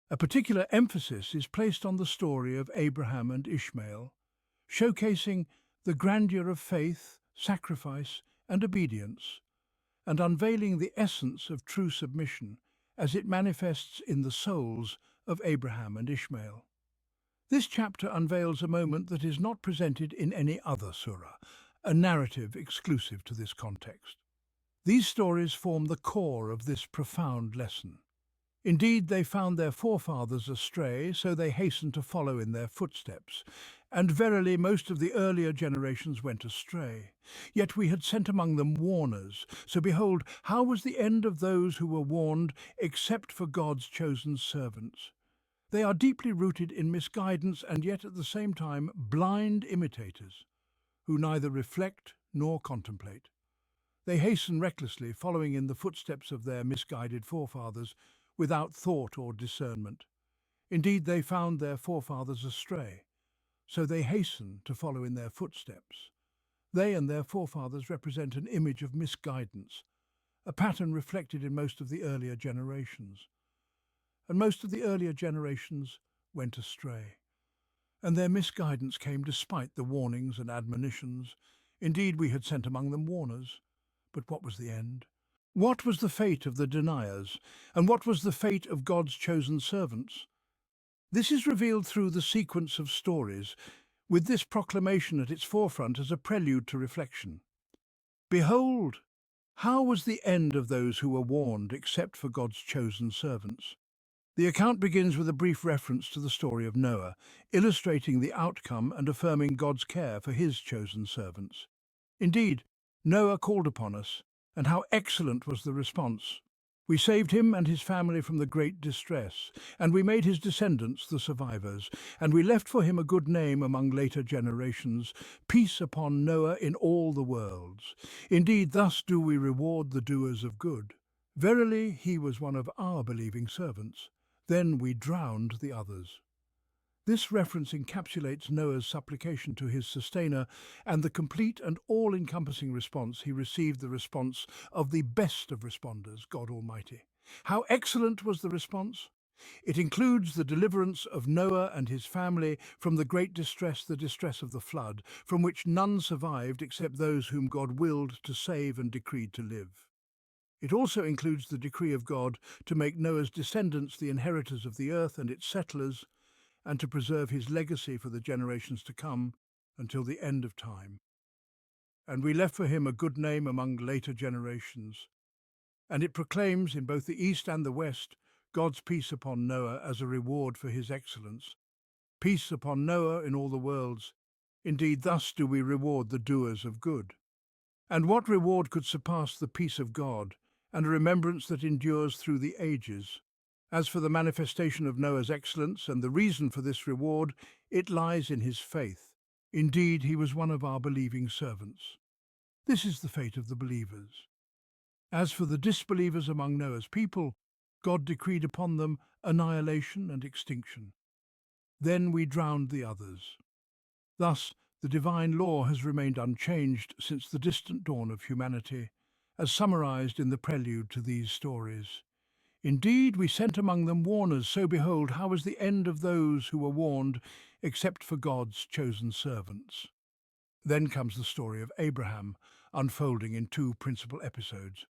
Speaker 1: A particular emphasis is placed on the story of Abraham and Ishmael, showcasing the grandeur of faith, sacrifice, and obedience, and unveiling the essence of true submission as it manifests in the souls of Abraham and Ishmael. This chapter unveils a moment that is not presented in any other surah, a narrative exclusive to this context. These stories form the core of this profound lesson. Indeed, they found their forefathers astray, so they hastened to follow in their footsteps. And verily, most of the earlier generations went astray. Yet we had sent among them warners. So behold, how was the end of those who were warned, except for God's chosen servants? They are deeply rooted in misguidance and yet at the same time blind imitators, who neither reflect nor contemplate. They hasten recklessly, following in the footsteps of their misguided forefathers, without thought or discernment. Indeed, they found their forefathers astray, so they hasten to follow in their footsteps. They and their forefathers represent an image of misguidance, a pattern reflected in most of the earlier generations. And most of the earlier generations went astray, and their misguidance came despite the warnings and admonitions. Indeed, we had sent among them warners, but what was the end? What was the fate of the deniers, and what was the fate of God's chosen servants? This is revealed through the sequence of stories, with this proclamation at its forefront as a prelude to reflection. Behold, how was the end of those who were warned except for God's chosen servants? The account begins with a brief reference to the story of Noah, illustrating the outcome and affirming God's care for his chosen servants. Indeed, Noah called upon us, and how excellent was the response. We saved him and his family from the great distress, and we made his descendants the survivors, and we left for him a good name among later generations, peace upon Noah in all the worlds. Indeed, thus do we reward the doers of good. Verily, he was one of our believing servants. Then we drowned the others. This reference encapsulates Noah's supplication to his sustainer and the complete and all-encompassing response he received, the response of the best of responders, God Almighty. How excellent was the response? It includes the deliverance of Noah and his family from the great distress, the distress of the flood, from which none survived except those whom God willed to save and decreed to live. It also includes the decree of God to make Noah's descendants the inheritors of the earth and its settlers, and to preserve his legacy for the generations to come until the end of time. And we left for him a good name among later generations. And it proclaims in both the east and the west God's peace upon Noah as a reward for his excellence. Peace upon Noah in all the worlds. Indeed, thus do we reward the doers of good. And what reward could surpass the peace of God, and a remembrance that endures through the ages? As for the manifestation of Noah's excellence and the reason for this reward, it lies in his faith. Indeed, he was one of our believing servants. This is the fate of the believers. As for the disbelievers among Noah's people, God decreed upon them annihilation and extinction. Then we drowned the others. Thus, the divine law has remained unchanged since the distant dawn of humanity, as summarized in the prelude to these stories. Indeed, we sent among them warners, so behold, how was the end of those who were warned, except for God's chosen servants? Then comes the story of Abraham, unfolding in two principal episodes.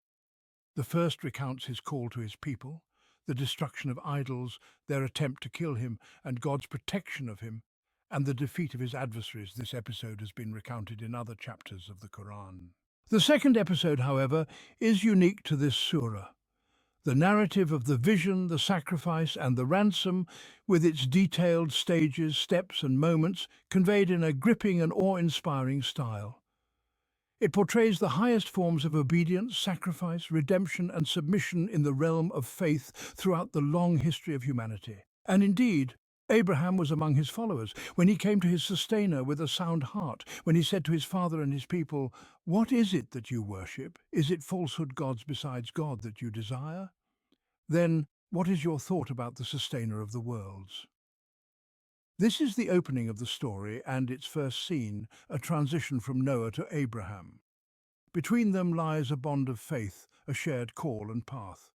Speaker 1: The first recounts his call to his people, the destruction of idols, their attempt to kill him, and God's protection of him, and the defeat of his adversaries. This episode has been recounted in other chapters of the Qur'an. The second episode, however, is unique to this surah. The narrative of the vision, the sacrifice, and the ransom, with its detailed stages, steps, and moments, conveyed in a gripping and awe-inspiring style. It portrays the highest forms of obedience, sacrifice, redemption, and submission in the realm of faith throughout the long history of humanity. And indeed, Abraham was among his followers when he came to his sustainer with a sound heart, when he said to his father and his people, "What is it that you worship? Is it falsehood gods besides God that you desire? Then, what is your thought about the sustainer of the worlds?" This is the opening of the story and its first scene, a transition from Noah to Abraham. Between them lies a bond of faith, a shared call and path.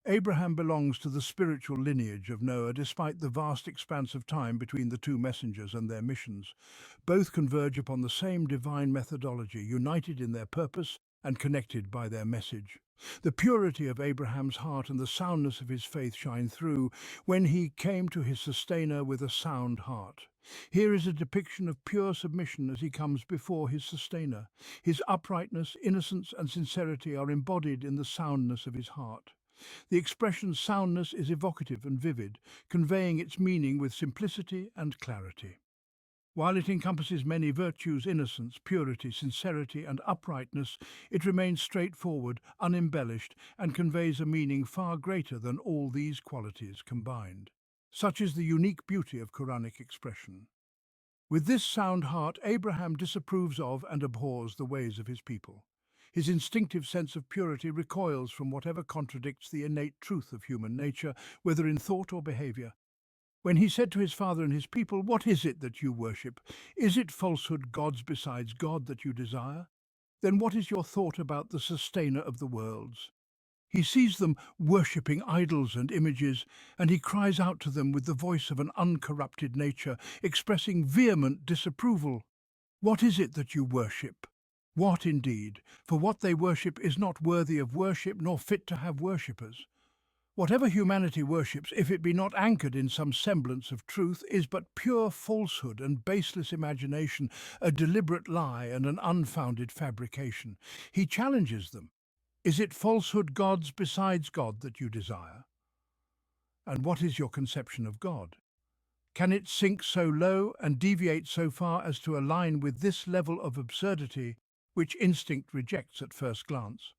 Speaker 1: Abraham belongs to the spiritual lineage of Noah despite the vast expanse of time between the two messengers and their missions. Both converge upon the same divine methodology, united in their purpose and connected by their message. The purity of Abraham's heart and the soundness of his faith shine through when he came to his sustainer with a sound heart. Here is a depiction of pure submission as he comes before his sustainer. His uprightness, innocence, and sincerity are embodied in the soundness of his heart. The expression soundness is evocative and vivid, conveying its meaning with simplicity and clarity. While it encompasses many virtues, innocence, purity, sincerity, and uprightness, it remains straightforward, unembellished, and conveys a meaning far greater than all these qualities combined. Such is the unique beauty of Quranic expression. With this sound heart, Abraham disapproves of and abhors the ways of his people. His instinctive sense of purity recoils from whatever contradicts the innate truth of human nature, whether in thought or behavior. When he said to his father and his people, "What is it that you worship? Is it falsehood gods besides God that you desire? Then what is your thought about the sustainer of the worlds?" He sees them worshipping idols and images, and he cries out to them with the voice of an uncorrupted nature, expressing vehement disapproval. "What is it that you worship?" What indeed? For what they worship is not worthy of worship nor fit to have worshippers. Whatever humanity worships, if it be not anchored in some semblance of truth, is but pure falsehood and baseless imagination, a deliberate lie and an unfounded fabrication. He challenges them. Is it falsehood gods besides God that you desire? And what is your conception of God? Can it sink so low and deviate so far as to align with this level of absurdity, which instinct rejects at first glance?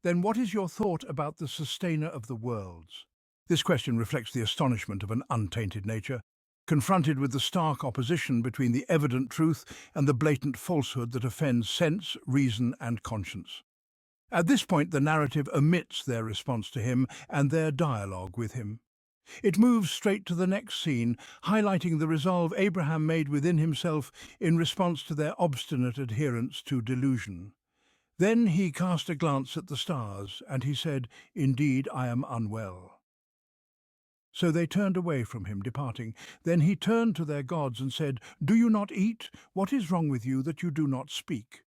Speaker 1: Then what is your thought about the sustainer of the worlds? This question reflects the astonishment of an untainted nature, confronted with the stark opposition between the evident truth and the blatant falsehood that offends sense, reason, and conscience. At this point, the narrative omits their response to him and their dialogue with him. It moves straight to the next scene, highlighting the resolve Abraham made within himself in response to their obstinate adherence to delusion. Then he cast a glance at the stars, and he said, "Indeed, I am unwell." So they turned away from him, departing. Then he turned to their gods and said, "Do you not eat? What is wrong with you that you do not speak?"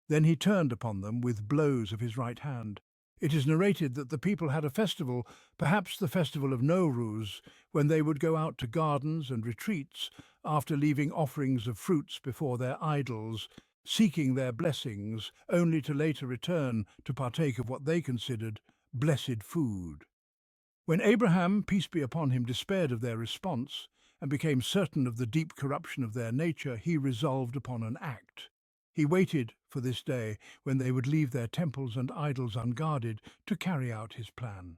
Speaker 1: Then he turned upon them with blows of his right hand. It is narrated that the people had a festival, perhaps the festival of Nowruz, when they would go out to gardens and retreats after leaving offerings of fruits before their idols, seeking their blessings, only to later return to partake of what they considered blessed food. When Abraham, peace be upon him, despaired of their response and became certain of the deep corruption of their nature, he resolved upon an act. He waited for this day when they would leave their temples and idols unguarded to carry out his plan.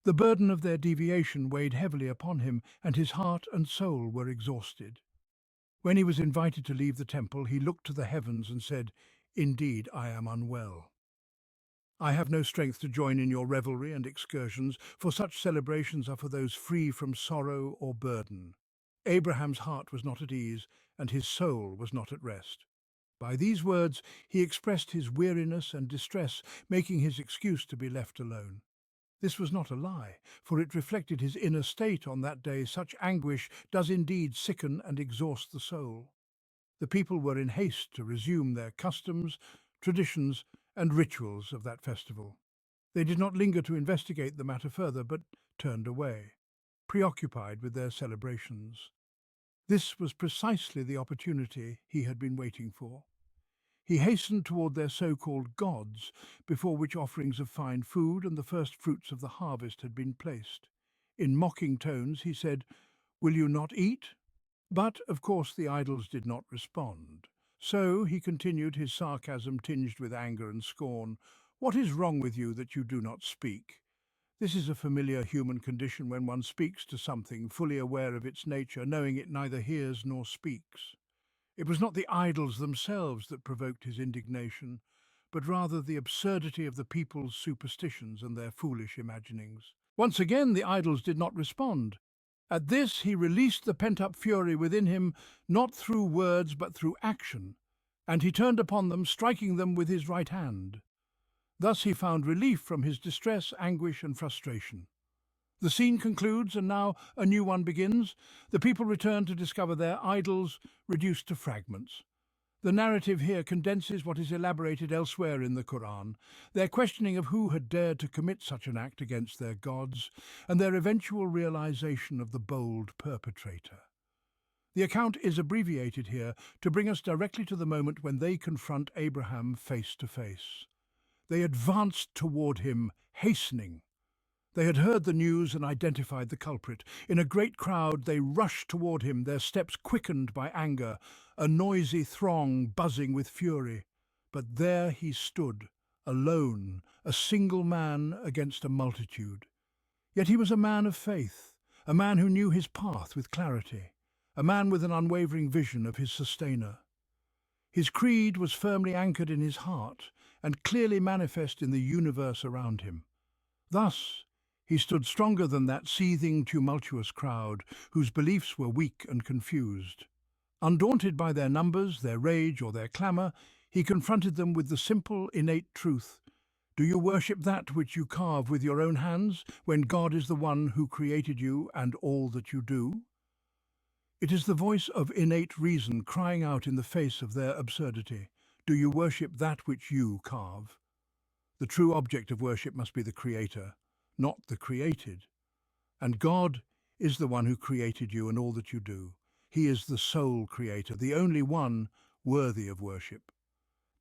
Speaker 1: The burden of their deviation weighed heavily upon him, and his heart and soul were exhausted. When he was invited to leave the temple, he looked to the heavens and said, "Indeed, I am unwell. I have no strength to join in your revelry and excursions, for such celebrations are for those free from sorrow or burden." Abraham's heart was not at ease, and his soul was not at rest. By these words he expressed his weariness and distress, making his excuse to be left alone. This was not a lie, for it reflected his inner state on that day. Such anguish does indeed sicken and exhaust the soul. The people were in haste to resume their customs, traditions, and rituals of that festival. They did not linger to investigate the matter further, but turned away, preoccupied with their celebrations. This was precisely the opportunity he had been waiting for. He hastened toward their so-called gods, before which offerings of fine food and the first fruits of the harvest had been placed. In mocking tones he said, "Will you not eat?" But, of course, the idols did not respond. So he continued, his sarcasm tinged with anger and scorn. "What is wrong with you that you do not speak?" This is a familiar human condition when one speaks to something, fully aware of its nature, knowing it neither hears nor speaks. It was not the idols themselves that provoked his indignation, but rather the absurdity of the people's superstitions and their foolish imaginings. Once again the idols did not respond. At this he released the pent-up fury within him, not through words but through action, and he turned upon them, striking them with his right hand. Thus he found relief from his distress, anguish, and frustration. The scene concludes, and now a new one begins. The people return to discover their idols reduced to fragments. The narrative here condenses what is elaborated elsewhere in the Qur'an, their questioning of who had dared to commit such an act against their gods, and their eventual realization of the bold perpetrator. The account is abbreviated here to bring us directly to the moment when they confront Abraham face to face. They advanced toward him, hastening. They had heard the news and identified the culprit. In a great crowd they rushed toward him, their steps quickened by anger, a noisy throng buzzing with fury. But there he stood, alone, a single man against a multitude. Yet he was a man of faith, a man who knew his path with clarity, a man with an unwavering vision of his sustainer. His creed was firmly anchored in his heart and clearly manifest in the universe around him. Thus, he stood stronger than that seething, tumultuous crowd whose beliefs were weak and confused. Undaunted by their numbers, their rage, or their clamour, he confronted them with the simple, innate truth: do you worship that which you carve with your own hands, when God is the one who created you and all that you do? It is the voice of innate reason crying out in the face of their absurdity. Do you worship that which you carve? The true object of worship must be the Creator, not the created. And God is the one who created you and all that you do. He is the sole creator, the only one worthy of worship.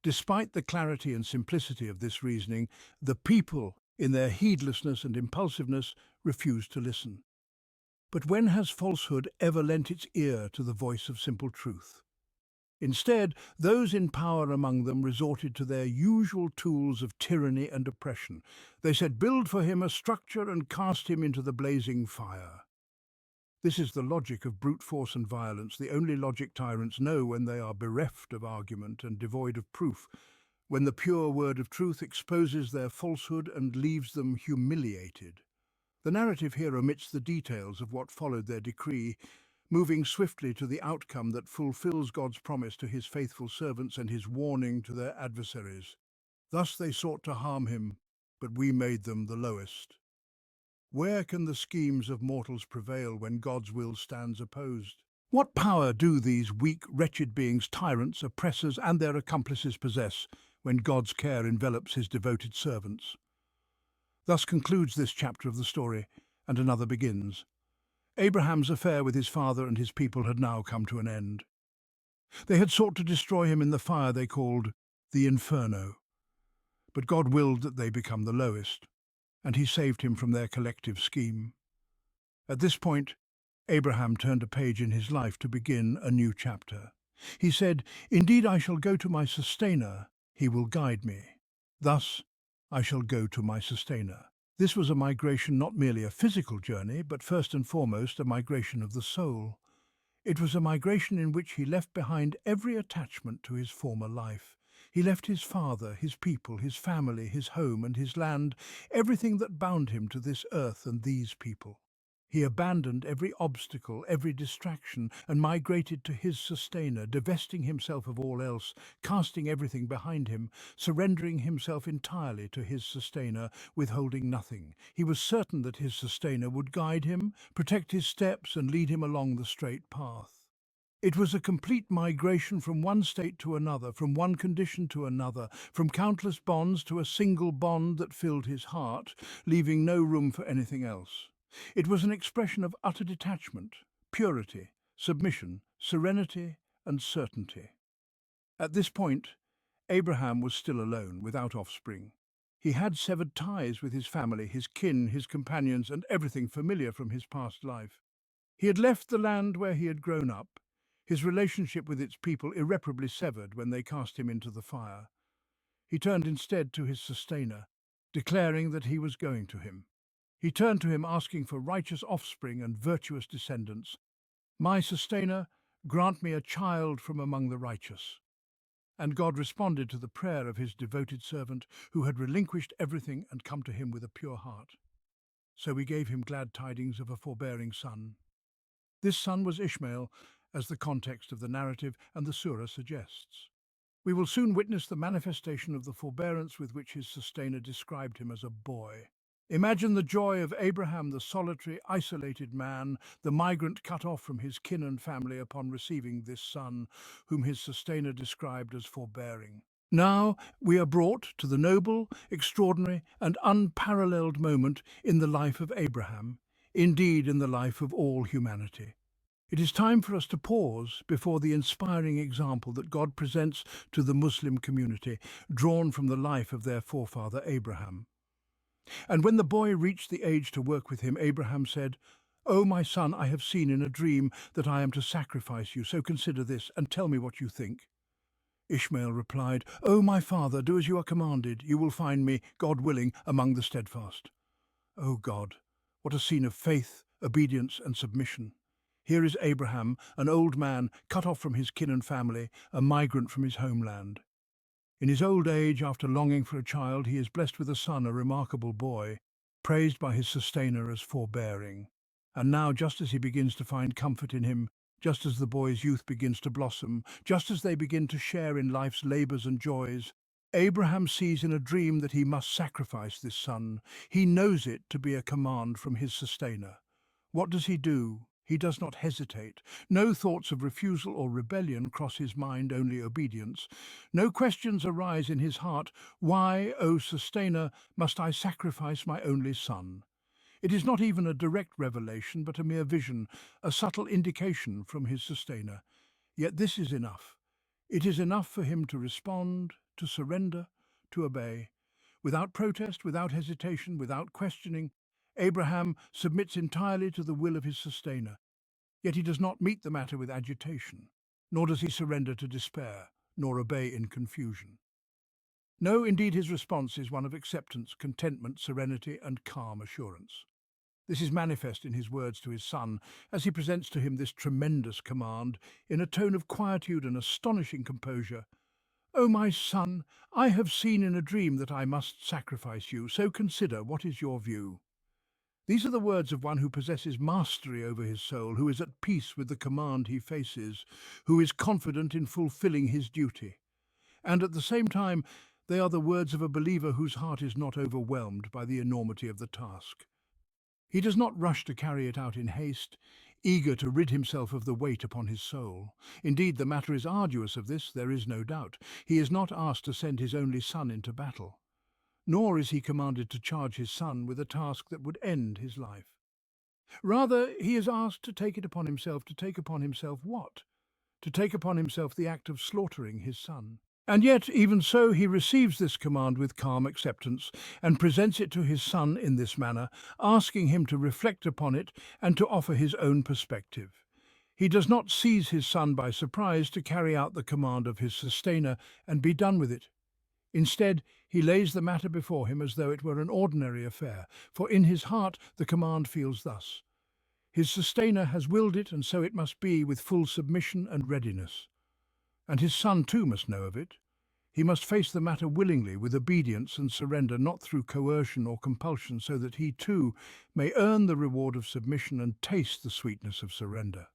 Speaker 1: Despite the clarity and simplicity of this reasoning, the people, in their heedlessness and impulsiveness, refused to listen. But when has falsehood ever lent its ear to the voice of simple truth? Instead, those in power among them resorted to their usual tools of tyranny and oppression. They said, "Build for him a structure and cast him into the blazing fire." This is the logic of brute force and violence, the only logic tyrants know when they are bereft of argument and devoid of proof, when the pure word of truth exposes their falsehood and leaves them humiliated. The narrative here omits the details of what followed their decree, moving swiftly to the outcome that fulfills God's promise to his faithful servants and his warning to their adversaries. Thus they sought to harm him, but we made them the lowest. Where can the schemes of mortals prevail when God's will stands opposed? What power do these weak, wretched beings, tyrants, oppressors, and their accomplices possess when God's care envelops his devoted servants? Thus concludes this chapter of the story, and another begins. Abraham's affair with his father and his people had now come to an end. They had sought to destroy him in the fire they called the Inferno. But God willed that they become the lowest, and he saved him from their collective scheme. At this point, Abraham turned a page in his life to begin a new chapter. He said, "Indeed I shall go to my sustainer, he will guide me. Thus I shall go to my sustainer." This was a migration, not merely a physical journey, but first and foremost a migration of the soul. It was a migration in which he left behind every attachment to his former life. He left his father, his people, his family, his home and his land, everything that bound him to this earth and these people. He abandoned every obstacle, every distraction, and migrated to his sustainer, divesting himself of all else, casting everything behind him, surrendering himself entirely to his sustainer, withholding nothing. He was certain that his sustainer would guide him, protect his steps, and lead him along the straight path. It was a complete migration from one state to another, from one condition to another, from countless bonds to a single bond that filled his heart, leaving no room for anything else. It was an expression of utter detachment, purity, submission, serenity, and certainty. At this point, Abraham was still alone, without offspring. He had severed ties with his family, his kin, his companions, and everything familiar from his past life. He had left the land where he had grown up, his relationship with its people irreparably severed when they cast him into the fire. He turned instead to his sustainer, declaring that he was going to him. He turned to him asking for righteous offspring and virtuous descendants. "My sustainer, grant me a child from among the righteous." And God responded to the prayer of his devoted servant, who had relinquished everything and come to him with a pure heart. So he gave him glad tidings of a forbearing son. This son was Ishmael, as the context of the narrative and the surah suggests. We will soon witness the manifestation of the forbearance with which his sustainer described him as a boy. Imagine the joy of Abraham, the solitary, isolated man, the migrant cut off from his kin and family upon receiving this son, whom his sustainer described as forbearing. Now we are brought to the noble, extraordinary, and unparalleled moment in the life of Abraham, indeed in the life of all humanity. It is time for us to pause before the inspiring example that God presents to the Muslim community, drawn from the life of their forefather Abraham. And when the boy reached the age to work with him, Abraham said, "O my son, I have seen in a dream that I am to sacrifice you, so consider this and tell me what you think." Ishmael replied, "O my father, do as you are commanded. You will find me, God willing, among the steadfast." O God, what a scene of faith, obedience, and submission. Here is Abraham, an old man, cut off from his kin and family, a migrant from his homeland. In his old age, after longing for a child, he is blessed with a son, a remarkable boy, praised by his sustainer as forbearing. And now, just as he begins to find comfort in him, just as the boy's youth begins to blossom, just as they begin to share in life's labours and joys, Abraham sees in a dream that he must sacrifice this son. He knows it to be a command from his sustainer. What does he do? He does not hesitate. No thoughts of refusal or rebellion cross his mind, only obedience. No questions arise in his heart. Why, O sustainer, must I sacrifice my only son? It is not even a direct revelation, but a mere vision, a subtle indication from his sustainer. Yet this is enough. It is enough for him to respond, to surrender, to obey. Without protest, without hesitation, without questioning, Abraham submits entirely to the will of his sustainer. Yet he does not meet the matter with agitation, nor does he surrender to despair, nor obey in confusion. No, indeed, his response is one of acceptance, contentment, serenity, and calm assurance. This is manifest in his words to his son, as he presents to him this tremendous command in a tone of quietude and astonishing composure. "O my son, I have seen in a dream that I must sacrifice you, so consider, what is your view?" These are the words of one who possesses mastery over his soul, who is at peace with the command he faces, who is confident in fulfilling his duty. And at the same time, they are the words of a believer whose heart is not overwhelmed by the enormity of the task. He does not rush to carry it out in haste, eager to rid himself of the weight upon his soul. Indeed, the matter is arduous, of this there is no doubt. He is not asked to send his only son into battle, nor is he commanded to charge his son with a task that would end his life. Rather, he is asked to take it upon himself. To take upon himself what? To take upon himself the act of slaughtering his son. And yet, even so, he receives this command with calm acceptance and presents it to his son in this manner, asking him to reflect upon it and to offer his own perspective. He does not seize his son by surprise to carry out the command of his sustainer and be done with it. Instead, he lays the matter before him as though it were an ordinary affair, for in his heart the command feels thus. His sustainer has willed it, and so it must be, with full submission and readiness. And his son too must know of it. He must face the matter willingly, with obedience and surrender, not through coercion or compulsion, so that he too may earn the reward of submission and taste the sweetness of surrender.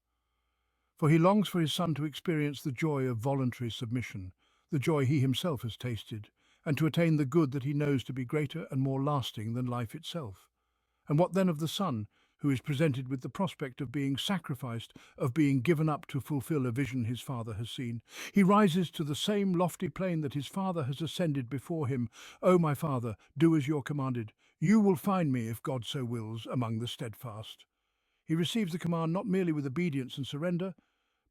Speaker 1: For he longs for his son to experience the joy of voluntary submission, the joy he himself has tasted, and to attain the good that he knows to be greater and more lasting than life itself. And what then of the son, who is presented with the prospect of being sacrificed, of being given up to fulfill a vision his father has seen? He rises to the same lofty plane that his father has ascended before him. "O my father, do as you're commanded. You will find me, if God so wills, among the steadfast." He receives the command not merely with obedience and surrender,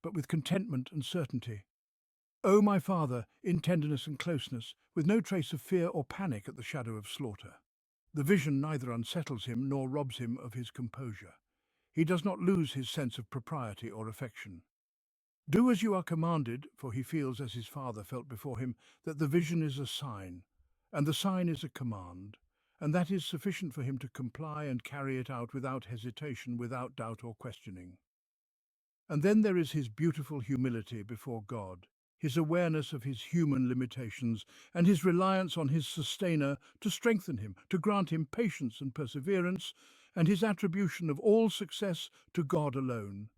Speaker 1: but with contentment and certainty. "O my father," in tenderness and closeness, with no trace of fear or panic at the shadow of slaughter. The vision neither unsettles him nor robs him of his composure. He does not lose his sense of propriety or affection. "Do as you are commanded," for he feels, as his father felt before him, that the vision is a sign, and the sign is a command, and that is sufficient for him to comply and carry it out without hesitation, without doubt or questioning. And then there is his beautiful humility before God, his awareness of his human limitations, and his reliance on his sustainer to strengthen him, to grant him patience and perseverance, and his attribution of all success to God alone.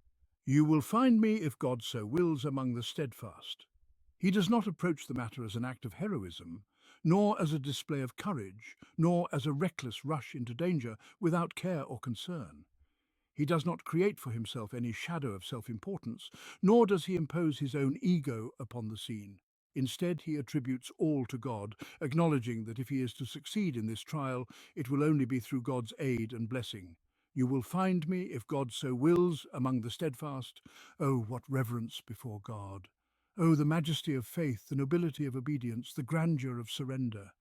Speaker 1: "You will find me, if God so wills, among the steadfast." He does not approach the matter as an act of heroism, nor as a display of courage, nor as a reckless rush into danger without care or concern. He does not create for himself any shadow of self-importance, nor does he impose his own ego upon the scene. Instead, he attributes all to God, acknowledging that if he is to succeed in this trial, it will only be through God's aid and blessing. "You will find me, if God so wills, among the steadfast." Oh, what reverence before God! Oh, the majesty of faith, the nobility of obedience, the grandeur of surrender.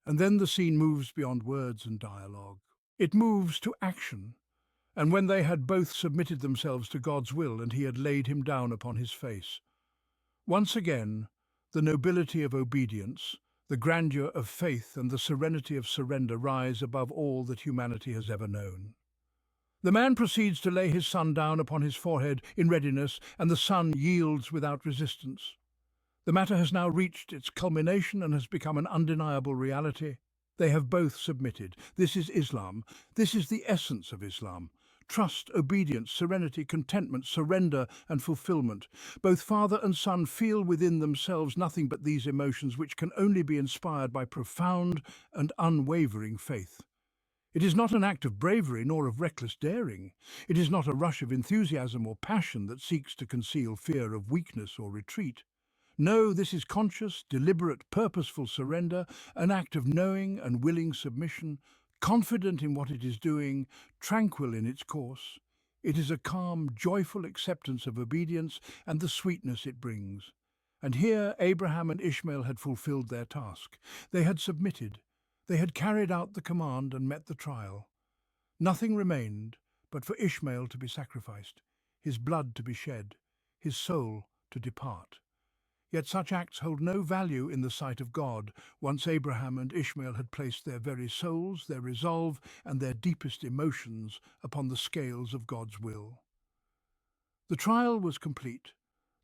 Speaker 1: And then the scene moves beyond words and dialogue. It moves to action. And when they had both submitted themselves to God's will, and he had laid him down upon his face, once again, the nobility of obedience, the grandeur of faith, and the serenity of surrender rise above all that humanity has ever known. The man proceeds to lay his son down upon his forehead in readiness, and the son yields without resistance. The matter has now reached its culmination and has become an undeniable reality. They have both submitted. This is Islam. This is the essence of Islam. Trust, obedience, serenity, contentment, surrender and fulfillment. Both father and son feel within themselves nothing but these emotions, which can only be inspired by profound and unwavering faith. It is not an act of bravery nor of reckless daring. It is not a rush of enthusiasm or passion that seeks to conceal fear of weakness or retreat. No, this is conscious, deliberate, purposeful surrender, an act of knowing and willing submission, confident in what it is doing, tranquil in its course. It is a calm, joyful acceptance of obedience and the sweetness it brings. And here Abraham and Ishmael had fulfilled their task. They had submitted. They had carried out the command and met the trial. Nothing remained but for Ishmael to be sacrificed, his blood to be shed, his soul to depart. Yet such acts hold no value in the sight of God, once Abraham and Ishmael had placed their very souls, their resolve, and their deepest emotions upon the scales of God's will. The trial was complete.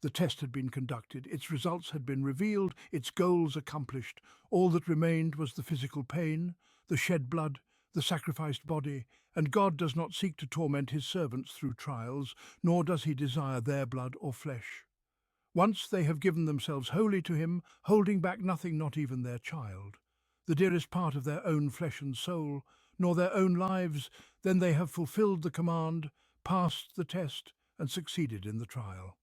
Speaker 1: The test had been conducted, its results had been revealed, its goals accomplished. All that remained was the physical pain, the shed blood, the sacrificed body, and God does not seek to torment his servants through trials, nor does he desire their blood or flesh. Once they have given themselves wholly to him, holding back nothing, not even their child, the dearest part of their own flesh and soul, nor their own lives, then they have fulfilled the command, passed the test, and succeeded in the trial.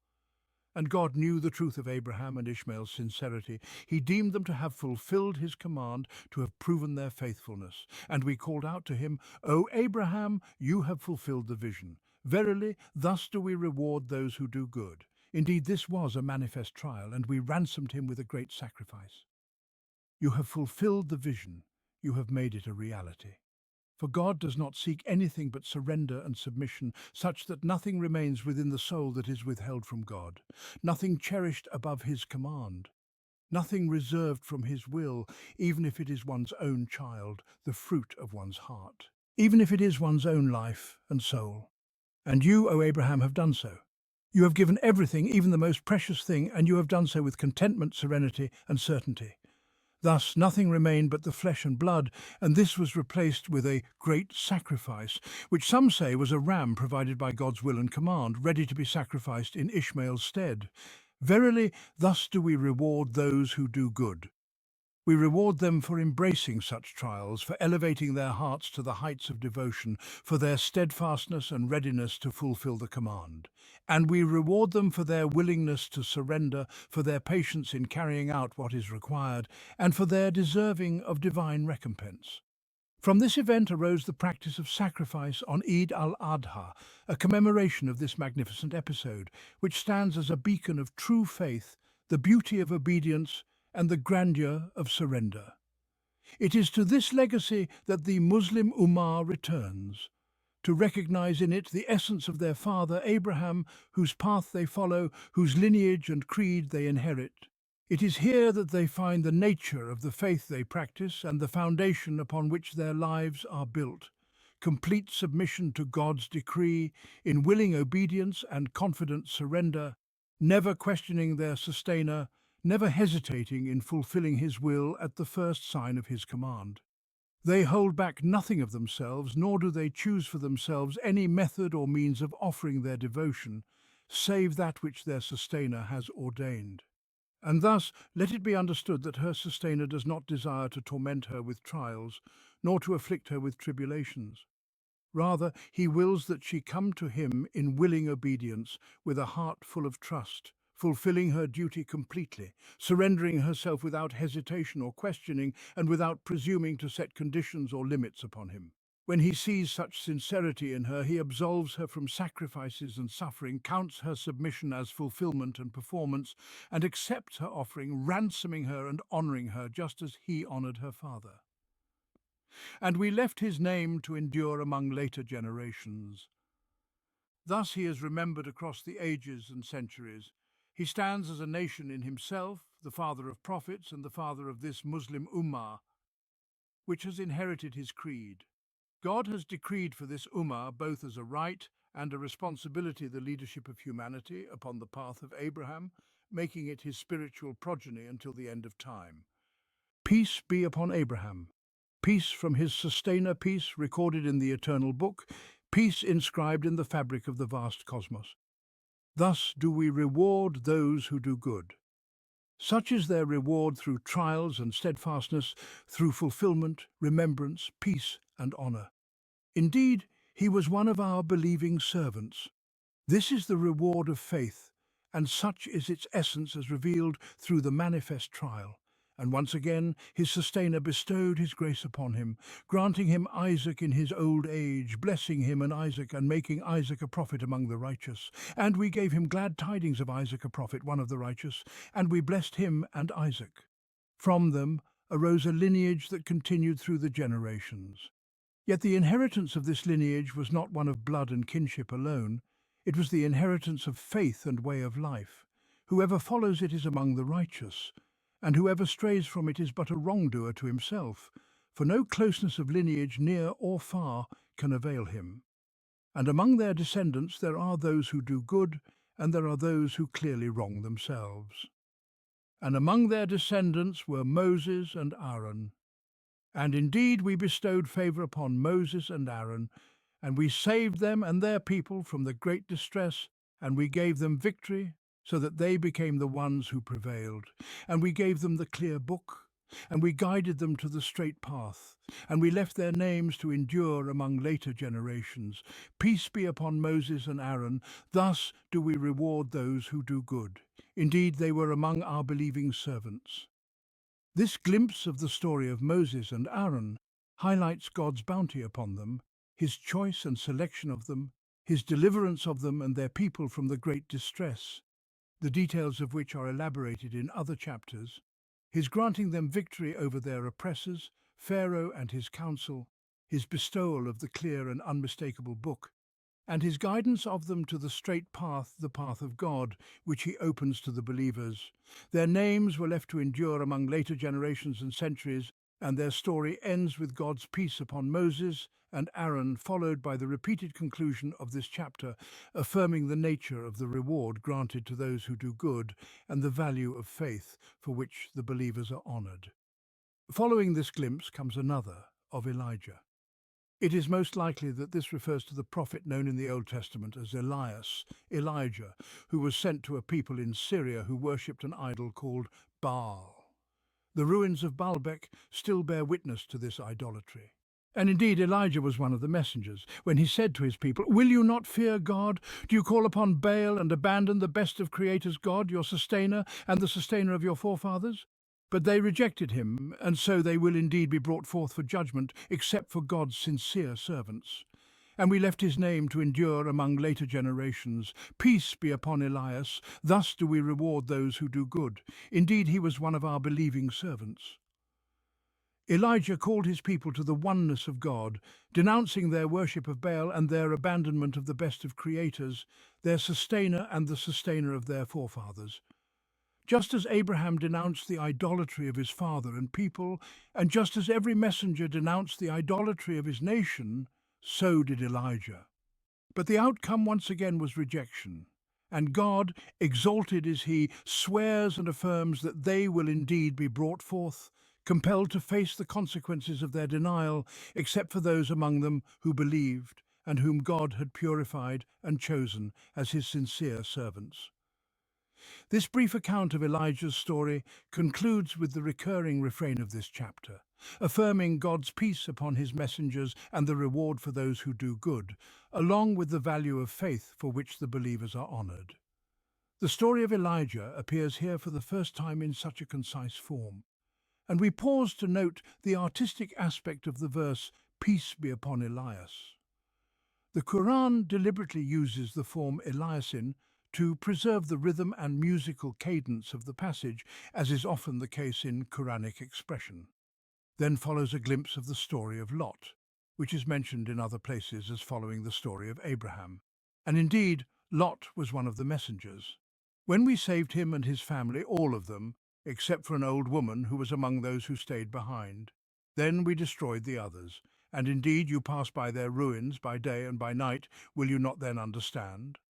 Speaker 1: And God knew the truth of Abraham and Ishmael's sincerity. He deemed them to have fulfilled his command, to have proven their faithfulness. And we called out to him, "O Abraham, you have fulfilled the vision. Verily, thus do we reward those who do good." Indeed, this was a manifest trial, and we ransomed him with a great sacrifice. You have fulfilled the vision. You have made it a reality. For God does not seek anything but surrender and submission, such that nothing remains within the soul that is withheld from God, nothing cherished above his command, nothing reserved from his will, even if it is one's own child, the fruit of one's heart, even if it is one's own life and soul. And you, O Abraham, have done so. You have given everything, even the most precious thing, and you have done so with contentment, serenity, and certainty. Thus nothing remained but the flesh and blood, and this was replaced with a great sacrifice, which some say was a ram provided by God's will and command, ready to be sacrificed in Ishmael's stead. Verily, thus do we reward those who do good. We reward them for embracing such trials, for elevating their hearts to the heights of devotion, for their steadfastness and readiness to fulfill the command. And we reward them for their willingness to surrender, for their patience in carrying out what is required, and for their deserving of divine recompense. From this event arose the practice of sacrifice on Eid al-Adha, a commemoration of this magnificent episode, which stands as a beacon of true faith, the beauty of obedience, and the grandeur of surrender. It is to this legacy that the Muslim Ummah returns, to recognize in it the essence of their father Abraham, whose path they follow, whose lineage and creed they inherit. It is here that they find the nature of the faith they practice and the foundation upon which their lives are built. Complete submission to God's decree, in willing obedience and confident surrender, never questioning their sustainer, never hesitating in fulfilling his will at the first sign of his command. They hold back nothing of themselves, nor do they choose for themselves any method or means of offering their devotion, save that which their sustainer has ordained. And thus let it be understood that her sustainer does not desire to torment her with trials, nor to afflict her with tribulations. Rather, he wills that she come to him in willing obedience, with a heart full of trust, fulfilling her duty completely, surrendering herself without hesitation or questioning, and without presuming to set conditions or limits upon him. When he sees such sincerity in her, he absolves her from sacrifices and suffering, counts her submission as fulfillment and performance, and accepts her offering, ransoming her and honoring her just as he honored her father. And we left his name to endure among later generations. Thus he is remembered across the ages and centuries. He stands as a nation in himself, the father of prophets and the father of this Muslim Ummah, which has inherited his creed. God has decreed for this Ummah both as a right and a responsibility the leadership of humanity upon the path of Abraham, making it his spiritual progeny until the end of time. Peace be upon Abraham. Peace from his sustainer, peace recorded in the eternal book, peace inscribed in the fabric of the vast cosmos. Thus do we reward those who do good. Such is their reward through trials and steadfastness, through fulfillment, remembrance, peace, and honor. Indeed, he was one of our believing servants. This is the reward of faith, and such is its essence as revealed through the manifest trial. And once again his sustainer bestowed his grace upon him, granting him Isaac in his old age, blessing him and Isaac, and making Isaac a prophet among the righteous. And we gave him glad tidings of Isaac a prophet, one of the righteous, and we blessed him and Isaac. From them arose a lineage that continued through the generations. Yet the inheritance of this lineage was not one of blood and kinship alone. It was the inheritance of faith and way of life. Whoever follows it is among the righteous, and whoever strays from it is but a wrongdoer to himself, for no closeness of lineage near or far can avail him. And among their descendants there are those who do good, and there are those who clearly wrong themselves. And among their descendants were Moses and Aaron. And indeed we bestowed favour upon Moses and Aaron, and we saved them and their people from the great distress, and we gave them victory, so that they became the ones who prevailed. And we gave them the clear book, and we guided them to the straight path, and we left their names to endure among later generations. Peace be upon Moses and Aaron. Thus do we reward those who do good. Indeed, they were among our believing servants. This glimpse of the story of Moses and Aaron highlights God's bounty upon them, his choice and selection of them, his deliverance of them and their people from the great distress, the details of which are elaborated in other chapters, his granting them victory over their oppressors, Pharaoh and his council, his bestowal of the clear and unmistakable book, and his guidance of them to the straight path, the path of God, which he opens to the believers. Their names were left to endure among later generations and centuries, and their story ends with God's peace upon Moses and Aaron, followed by the repeated conclusion of this chapter, affirming the nature of the reward granted to those who do good and the value of faith for which the believers are honored. Following this glimpse comes another, of Elijah. It is most likely that this refers to the prophet known in the Old Testament as Elias, Elijah, who was sent to a people in Syria who worshipped an idol called Baal. The ruins of Baalbek still bear witness to this idolatry. And indeed, Elijah was one of the messengers, when he said to his people, "Will you not fear God? Do you call upon Baal and abandon the best of creators, God, your sustainer, and the sustainer of your forefathers?" But they rejected him, and so they will indeed be brought forth for judgment, except for God's sincere servants. And we left his name to endure among later generations. Peace be upon Elias. Thus do we reward those who do good. Indeed, he was one of our believing servants. Elijah called his people to the oneness of God, denouncing their worship of Baal and their abandonment of the best of creators, their sustainer and the sustainer of their forefathers. Just as Abraham denounced the idolatry of his father and people, and just as every messenger denounced the idolatry of his nation, so did Elijah. But the outcome once again was rejection, and God, exalted is he, swears and affirms that they will indeed be brought forth, compelled to face the consequences of their denial, except for those among them who believed and whom God had purified and chosen as his sincere servants. This brief account of Elijah's story concludes with the recurring refrain of this chapter, affirming God's peace upon his messengers and the reward for those who do good, along with the value of faith for which the believers are honored. The story of Elijah appears here for the first time in such a concise form, and we pause to note the artistic aspect of the verse, "Peace be upon Elias." The Qur'an deliberately uses the form Eliasin to preserve the rhythm and musical cadence of the passage, as is often the case in Quranic expression. Then follows a glimpse of the story of Lot, which is mentioned in other places as following the story of Abraham. And indeed, Lot was one of the messengers. When we saved him and his family, all of them, except for an old woman who was among those who stayed behind, then we destroyed the others. And indeed you pass by their ruins by day and by night, will you not then understand?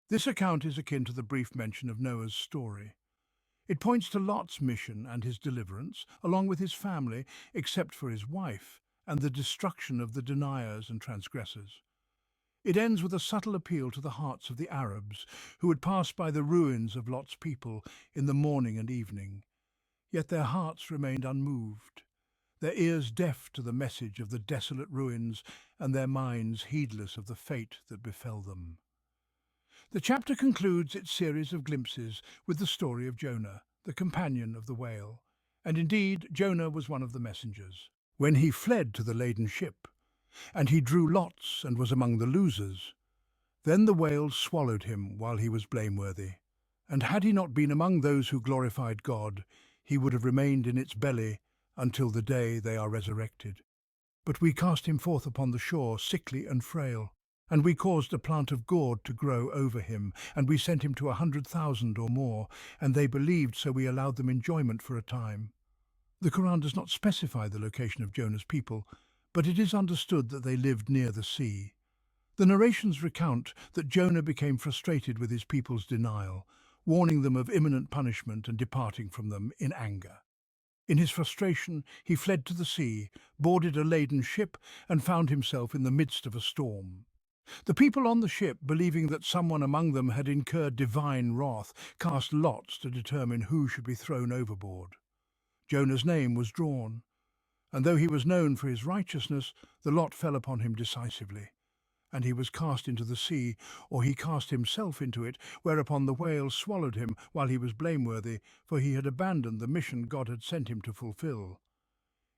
Speaker 1: This account is akin to the brief mention of Noah's story. It points to Lot's mission and his deliverance, along with his family, except for his wife, and the destruction of the deniers and transgressors. It ends with a subtle appeal to the hearts of the Arabs, who had passed by the ruins of Lot's people in the morning and evening. Yet their hearts remained unmoved, their ears deaf to the message of the desolate ruins, and their minds heedless of the fate that befell them. The chapter concludes its series of glimpses with the story of Jonah, the companion of the whale. And indeed, Jonah was one of the messengers. When he fled to the laden ship, and he drew lots and was among the losers, then the whale swallowed him while he was blameworthy. And had he not been among those who glorified God, he would have remained in its belly until the day they are resurrected. But we cast him forth upon the shore, sickly and frail. And we caused a plant of gourd to grow over him, and we sent him to 100,000 or more, and they believed, so we allowed them enjoyment for a time. The Quran does not specify the location of Jonah's people, but it is understood that they lived near the sea. The narrations recount that Jonah became frustrated with his people's denial, warning them of imminent punishment and departing from them in anger. In his frustration, he fled to the sea, boarded a laden ship, and found himself in the midst of a storm. The people on the ship, believing that someone among them had incurred divine wrath, cast lots to determine who should be thrown overboard. Jonah's name was drawn, and though he was known for his righteousness, the lot fell upon him decisively, and he was cast into the sea, or he cast himself into it, whereupon the whale swallowed him while he was blameworthy, for he had abandoned the mission God had sent him to fulfill.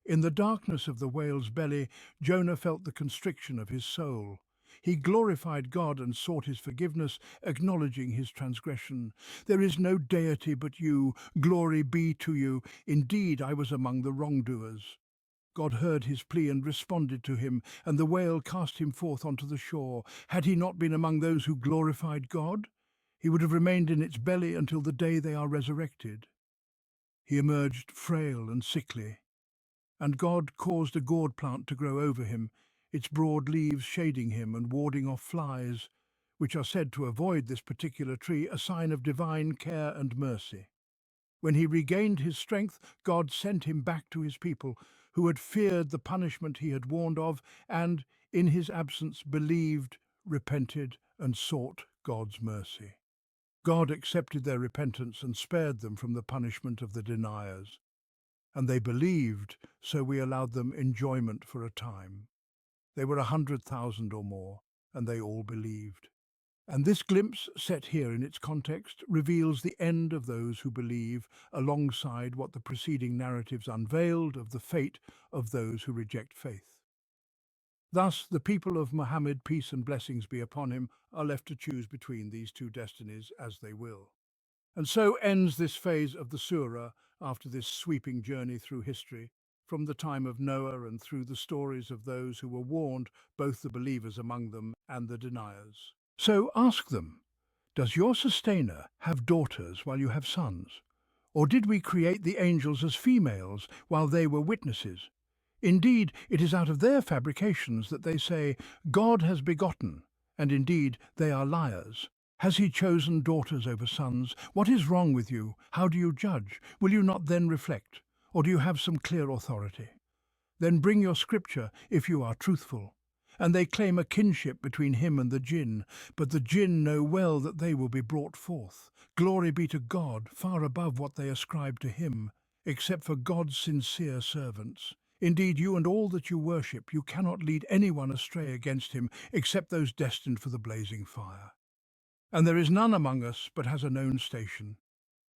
Speaker 1: In the darkness of the whale's belly, Jonah felt the constriction of his soul. He glorified God and sought his forgiveness, acknowledging his transgression. "There is no deity but you. Glory be to you. Indeed, I was among the wrongdoers." God heard his plea and responded to him, and the whale cast him forth onto the shore. Had he not been among those who glorified God, he would have remained in its belly until the day they are resurrected. He emerged frail and sickly, And God caused a gourd plant to grow over him, its broad leaves shading him and warding off flies, which are said to avoid this particular tree, a sign of divine care and mercy. When he regained his strength, God sent him back to his people, who had feared the punishment he had warned of, and, in his absence, believed, repented, and sought God's mercy. God accepted their repentance and spared them from the punishment of the deniers. And they believed, so we allowed them enjoyment for a time. They were 100,000 or more, and they all believed. And this glimpse, set here in its context, reveals the end of those who believe, alongside what the preceding narratives unveiled of the fate of those who reject faith. Thus, the people of Muhammad, peace and blessings be upon him, are left to choose between these two destinies as they will. And so ends this phase of the surah after this sweeping journey through history, from the time of Noah and through the stories of those who were warned, both the believers among them and the deniers. So ask them, does your sustainer have daughters while you have sons? Or did we create the angels as females while they were witnesses? Indeed, it is out of their fabrications that they say, God has begotten, and indeed they are liars. Has he chosen daughters over sons? What is wrong with you? How do you judge? Will you not then reflect? Or do you have some clear authority? Then bring your scripture if you are truthful. And they claim a kinship between him and the jinn, but the jinn know well that they will be brought forth. Glory be to God, far above what they ascribe to him, except for God's sincere servants. Indeed, you and all that you worship, you cannot lead anyone astray against him, except those destined for the blazing fire. And there is none among us but has a known station.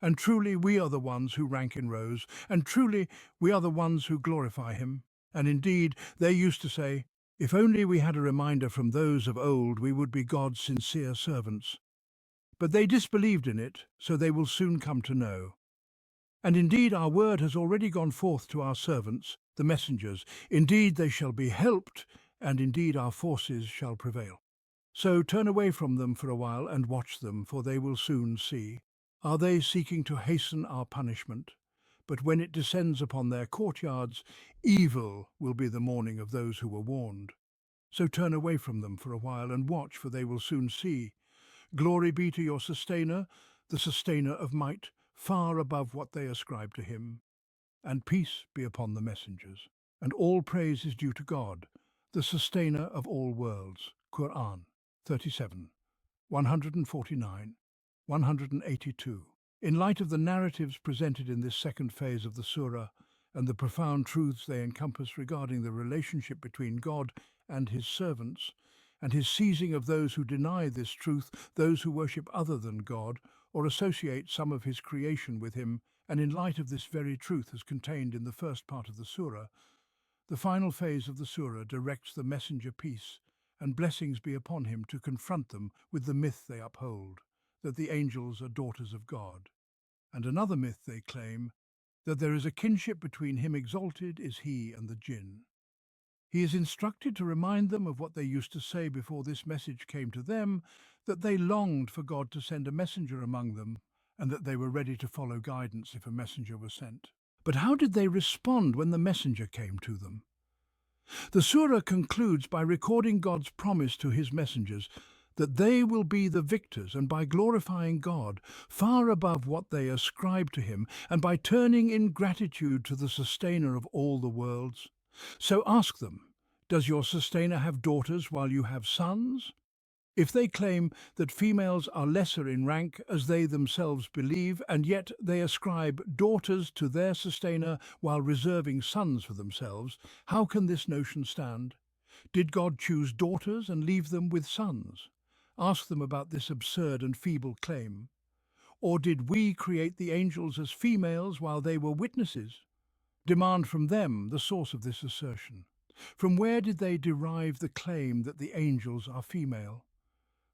Speaker 1: And truly we are the ones who rank in rows, and truly we are the ones who glorify him. And indeed, they used to say, if only we had a reminder from those of old, we would be God's sincere servants. But they disbelieved in it, so they will soon come to know. And indeed our word has already gone forth to our servants, the messengers. Indeed they shall be helped, and indeed our forces shall prevail. So turn away from them for a while and watch them, for they will soon see. Are they seeking to hasten our punishment? But when it descends upon their courtyards, evil will be the morning of those who were warned. So turn away from them for a while and watch, for they will soon see. Glory be to your sustainer, the sustainer of might, far above what they ascribe to him. And peace be upon the messengers. And all praise is due to God, the sustainer of all worlds. Qur'an 37, 149, 182. In light of the narratives presented in this second phase of the surah and the profound truths they encompass regarding the relationship between God and his servants, and his seizing of those who deny this truth, those who worship other than God, or associate some of his creation with him, and in light of this very truth as contained in the first part of the surah, the final phase of the surah directs the messenger peace and blessings be upon him to confront them with the myth they uphold, that the angels are daughters of God, and another myth they claim, that there is a kinship between him exalted is he and the jinn. He is instructed to remind them of what they used to say before this message came to them, that they longed for God to send a messenger among them, and that they were ready to follow guidance if a messenger was sent. But how did they respond when the messenger came to them? The surah concludes by recording God's promise to his messengers that they will be the victors, and by glorifying God far above what they ascribe to him, and by turning in gratitude to the sustainer of all the worlds. So ask them, does your sustainer have daughters while you have sons? If they claim that females are lesser in rank as they themselves believe, and yet they ascribe daughters to their sustainer while reserving sons for themselves, how can this notion stand? Did God choose daughters and leave them with sons? Ask them about this absurd and feeble claim. Or did we create the angels as females while they were witnesses? Demand from them the source of this assertion. From where did they derive the claim that the angels are female?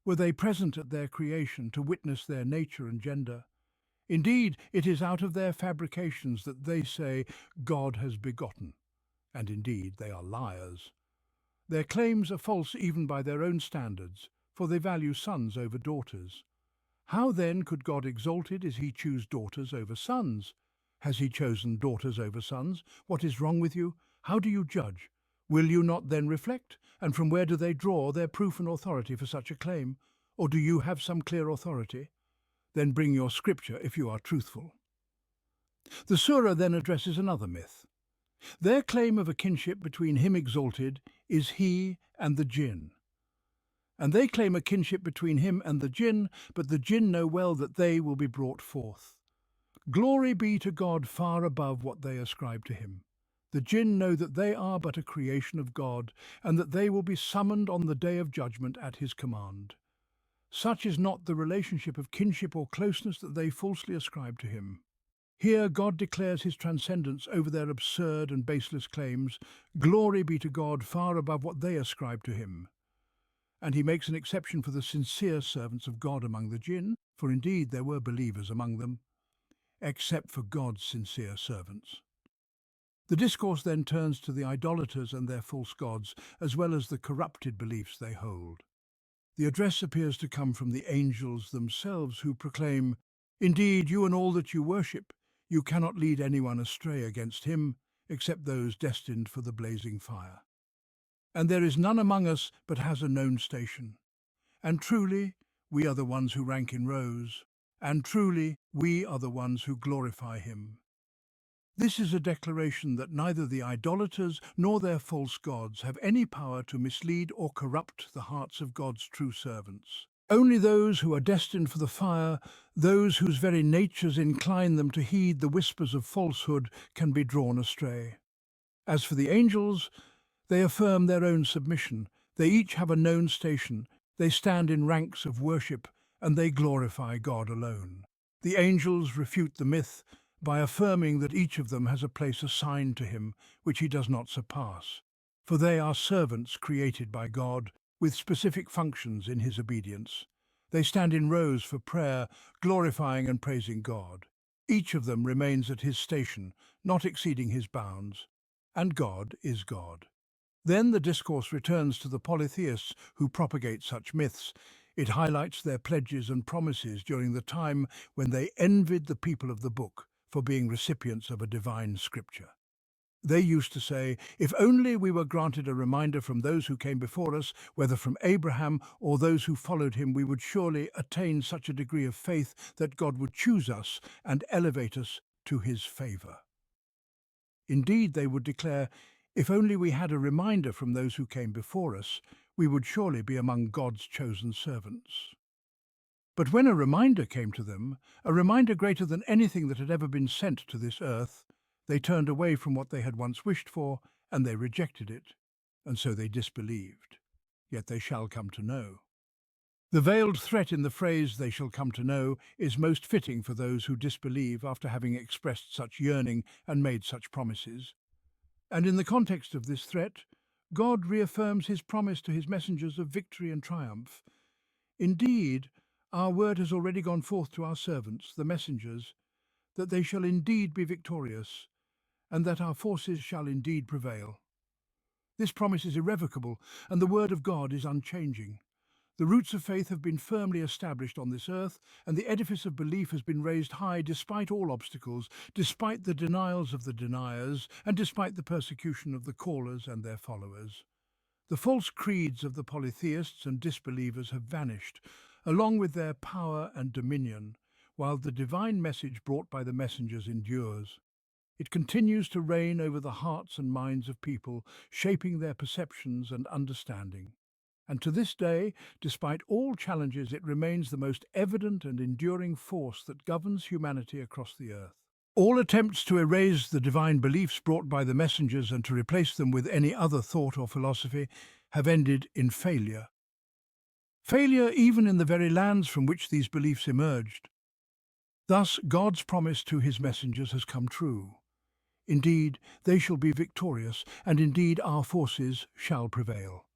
Speaker 1: Were they present at their creation to witness their nature and gender? Indeed, it is out of their fabrications that they say God has begotten, and indeed they are liars. Their claims are false even by their own standards, for they value sons over daughters. How then could God exalted is he choose daughters over sons? Has he chosen daughters over sons? What is wrong with you? How do you judge? Will you not then reflect? And from where do they draw their proof and authority for such a claim? Or do you have some clear authority? Then bring your scripture if you are truthful. The surah then addresses another myth. Their claim of a kinship between him exalted is he and the jinn. And they claim a kinship between him and the jinn, but the jinn know well that they will be brought forth. Glory be to God far above what they ascribe to him. The jinn know that they are but a creation of God, and that they will be summoned on the day of judgment at his command. Such is not the relationship of kinship or closeness that they falsely ascribe to him. Here God declares his transcendence over their absurd and baseless claims. Glory be to God far above what they ascribe to him. And he makes an exception for the sincere servants of God among the jinn, for indeed there were believers among them, except for God's sincere servants. The discourse then turns to the idolaters and their false gods, as well as the corrupted beliefs they hold. The address appears to come from the angels themselves, who proclaim, "Indeed, you and all that you worship, you cannot lead anyone astray against him, except those destined for the blazing fire. And there is none among us but has a known station. And truly, we are the ones who rank in rows, and truly, we are the ones who glorify him." This is a declaration that neither the idolaters nor their false gods have any power to mislead or corrupt the hearts of God's true servants. Only those who are destined for the fire, those whose very natures incline them to heed the whispers of falsehood, can be drawn astray. As for the angels, they affirm their own submission. They each have a known station. They stand in ranks of worship, and they glorify God alone. The angels refute the myth by affirming that each of them has a place assigned to him which he does not surpass, for they are servants created by God with specific functions in his obedience. They stand in rows for prayer, glorifying and praising God. Each of them remains at his station, not exceeding his bounds, and God is God. Then the discourse returns to the polytheists who propagate such myths. It highlights their pledges and promises during the time when they envied the people of the book for being recipients of a divine scripture. They used to say, "If only we were granted a reminder from those who came before us, whether from Abraham or those who followed him, we would surely attain such a degree of faith that God would choose us and elevate us to his favor." Indeed, they would declare, "If only we had a reminder from those who came before us, we would surely be among God's chosen servants." But when a reminder came to them, a reminder greater than anything that had ever been sent to this earth, they turned away from what they had once wished for, and they rejected it, and so they disbelieved. Yet they shall come to know. The veiled threat in the phrase "they shall come to know" is most fitting for those who disbelieve after having expressed such yearning and made such promises. And in the context of this threat, God reaffirms his promise to his messengers of victory and triumph. "Indeed, our word has already gone forth to our servants, the messengers, that they shall indeed be victorious, and that our forces shall indeed prevail." This promise is irrevocable, and the word of God is unchanging. The roots of faith have been firmly established on this earth, and the edifice of belief has been raised high despite all obstacles, despite the denials of the deniers, and despite the persecution of the callers and their followers. The false creeds of the polytheists and disbelievers have vanished, along with their power and dominion, while the divine message brought by the messengers endures. It continues to reign over the hearts and minds of people, shaping their perceptions and understanding. And to this day, despite all challenges, it remains the most evident and enduring force that governs humanity across the earth. All attempts to erase the divine beliefs brought by the messengers and to replace them with any other thought or philosophy have ended in failure. Failure even in the very lands from which these beliefs emerged. Thus, God's promise to his messengers has come true. Indeed, they shall be victorious, and indeed our forces shall prevail.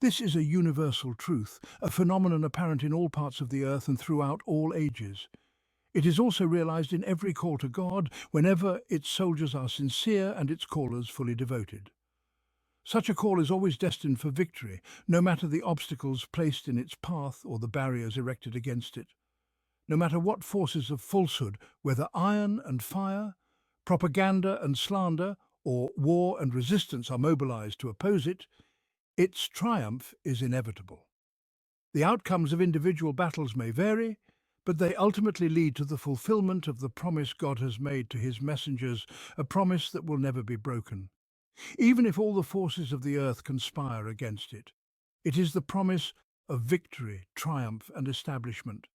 Speaker 1: This is a universal truth, a phenomenon apparent in all parts of the earth and throughout all ages. It is also realized in every call to God, whenever its soldiers are sincere and its callers fully devoted. Such a call is always destined for victory, no matter the obstacles placed in its path or the barriers erected against it. No matter what forces of falsehood, whether iron and fire, propaganda and slander, or war and resistance are mobilized to oppose it, its triumph is inevitable. The outcomes of individual battles may vary, but they ultimately lead to the fulfillment of the promise God has made to his messengers, a promise that will never be broken. Even if all the forces of the earth conspire against it, it is the promise of victory, triumph, and establishment.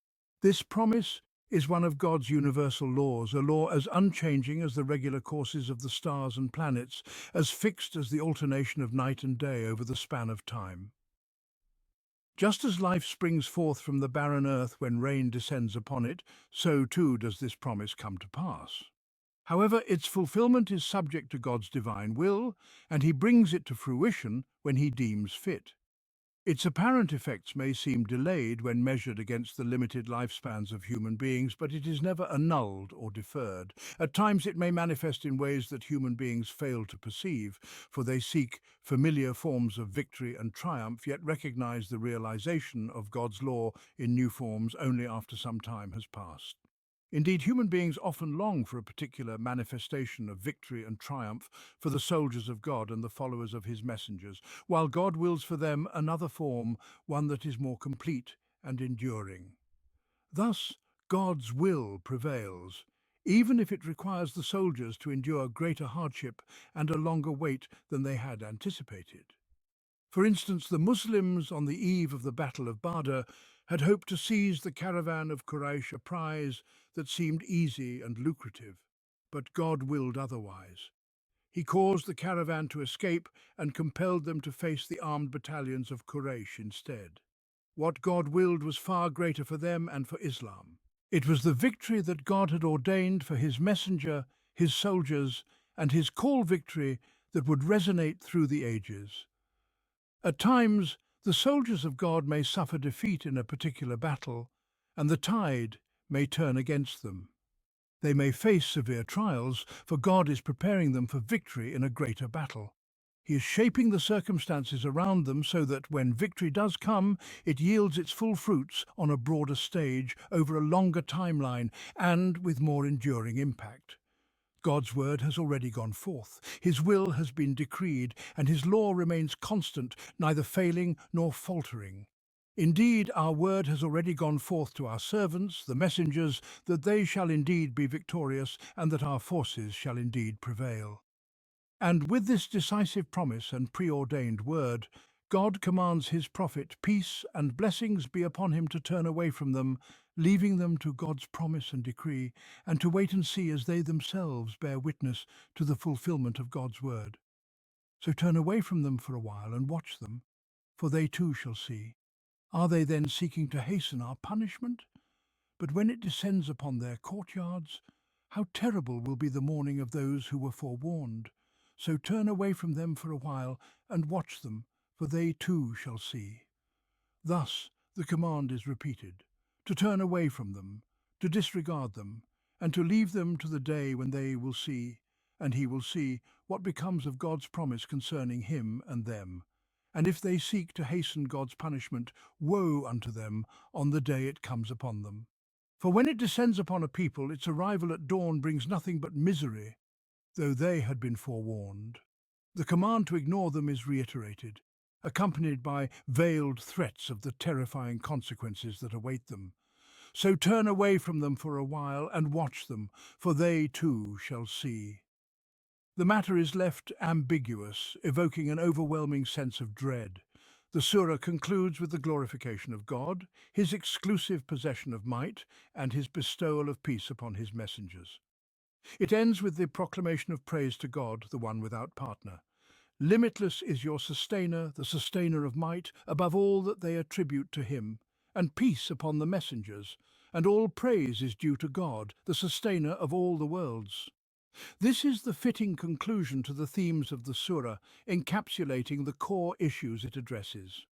Speaker 1: This promise is one of God's universal laws, a law as unchanging as the regular courses of the stars and planets, as fixed as the alternation of night and day over the span of time. Just as life springs forth from the barren earth when rain descends upon it, so too does this promise come to pass. However, its fulfillment is subject to God's divine will, and he brings it to fruition when he deems fit. Its apparent effects may seem delayed when measured against the limited lifespans of human beings, but it is never annulled or deferred. At times it may manifest in ways that human beings fail to perceive, for they seek familiar forms of victory and triumph, yet recognize the realization of God's law in new forms only after some time has passed. Indeed, human beings often long for a particular manifestation of victory and triumph for the soldiers of God and the followers of his messengers, while God wills for them another form, one that is more complete and enduring. Thus, God's will prevails, even if it requires the soldiers to endure greater hardship and a longer wait than they had anticipated. For instance, the Muslims on the eve of the Battle of Badr had hoped to seize the caravan of Quraysh, a prize that seemed easy and lucrative, but God willed otherwise. He caused the caravan to escape and compelled them to face the armed battalions of Quraysh instead. What God willed was far greater for them and for Islam. It was the victory that God had ordained for his messenger, his soldiers, and his call victory that would resonate through the ages. At times, the soldiers of God may suffer defeat in a particular battle, and the tide may turn against them. They may face severe trials, for God is preparing them for victory in a greater battle. He is shaping the circumstances around them so that when victory does come, it yields its full fruits on a broader stage, over a longer timeline, and with more enduring impact. God's word has already gone forth, his will has been decreed, and his law remains constant, neither failing nor faltering. Indeed, our word has already gone forth to our servants, the messengers, that they shall indeed be victorious, and that our forces shall indeed prevail. And with this decisive promise and preordained word, God commands his prophet, peace and blessings be upon him, to turn away from them, leaving them to God's promise and decree, and to wait and see as they themselves bear witness to the fulfillment of God's word. So turn away from them for a while and watch them, for they too shall see. Are they then seeking to hasten our punishment? But when it descends upon their courtyards, how terrible will be the mourning of those who were forewarned. So turn away from them for a while and watch them, for they too shall see. Thus the command is repeated, to turn away from them, to disregard them, and to leave them to the day when they will see, and he will see, what becomes of God's promise concerning him and them. And if they seek to hasten God's punishment, woe unto them on the day it comes upon them. For when it descends upon a people, its arrival at dawn brings nothing but misery, though they had been forewarned. The command to ignore them is reiterated, accompanied by veiled threats of the terrifying consequences that await them. So turn away from them for a while and watch them, for they too shall see. The matter is left ambiguous, evoking an overwhelming sense of dread. The surah concludes with the glorification of God, his exclusive possession of might, and his bestowal of peace upon his messengers. It ends with the proclamation of praise to God, the one without partner. Limitless is your sustainer, the sustainer of might, above all that they attribute to him, and peace upon the messengers, and all praise is due to God, the sustainer of all the worlds. This is the fitting conclusion to the themes of the surah, encapsulating the core issues it addresses.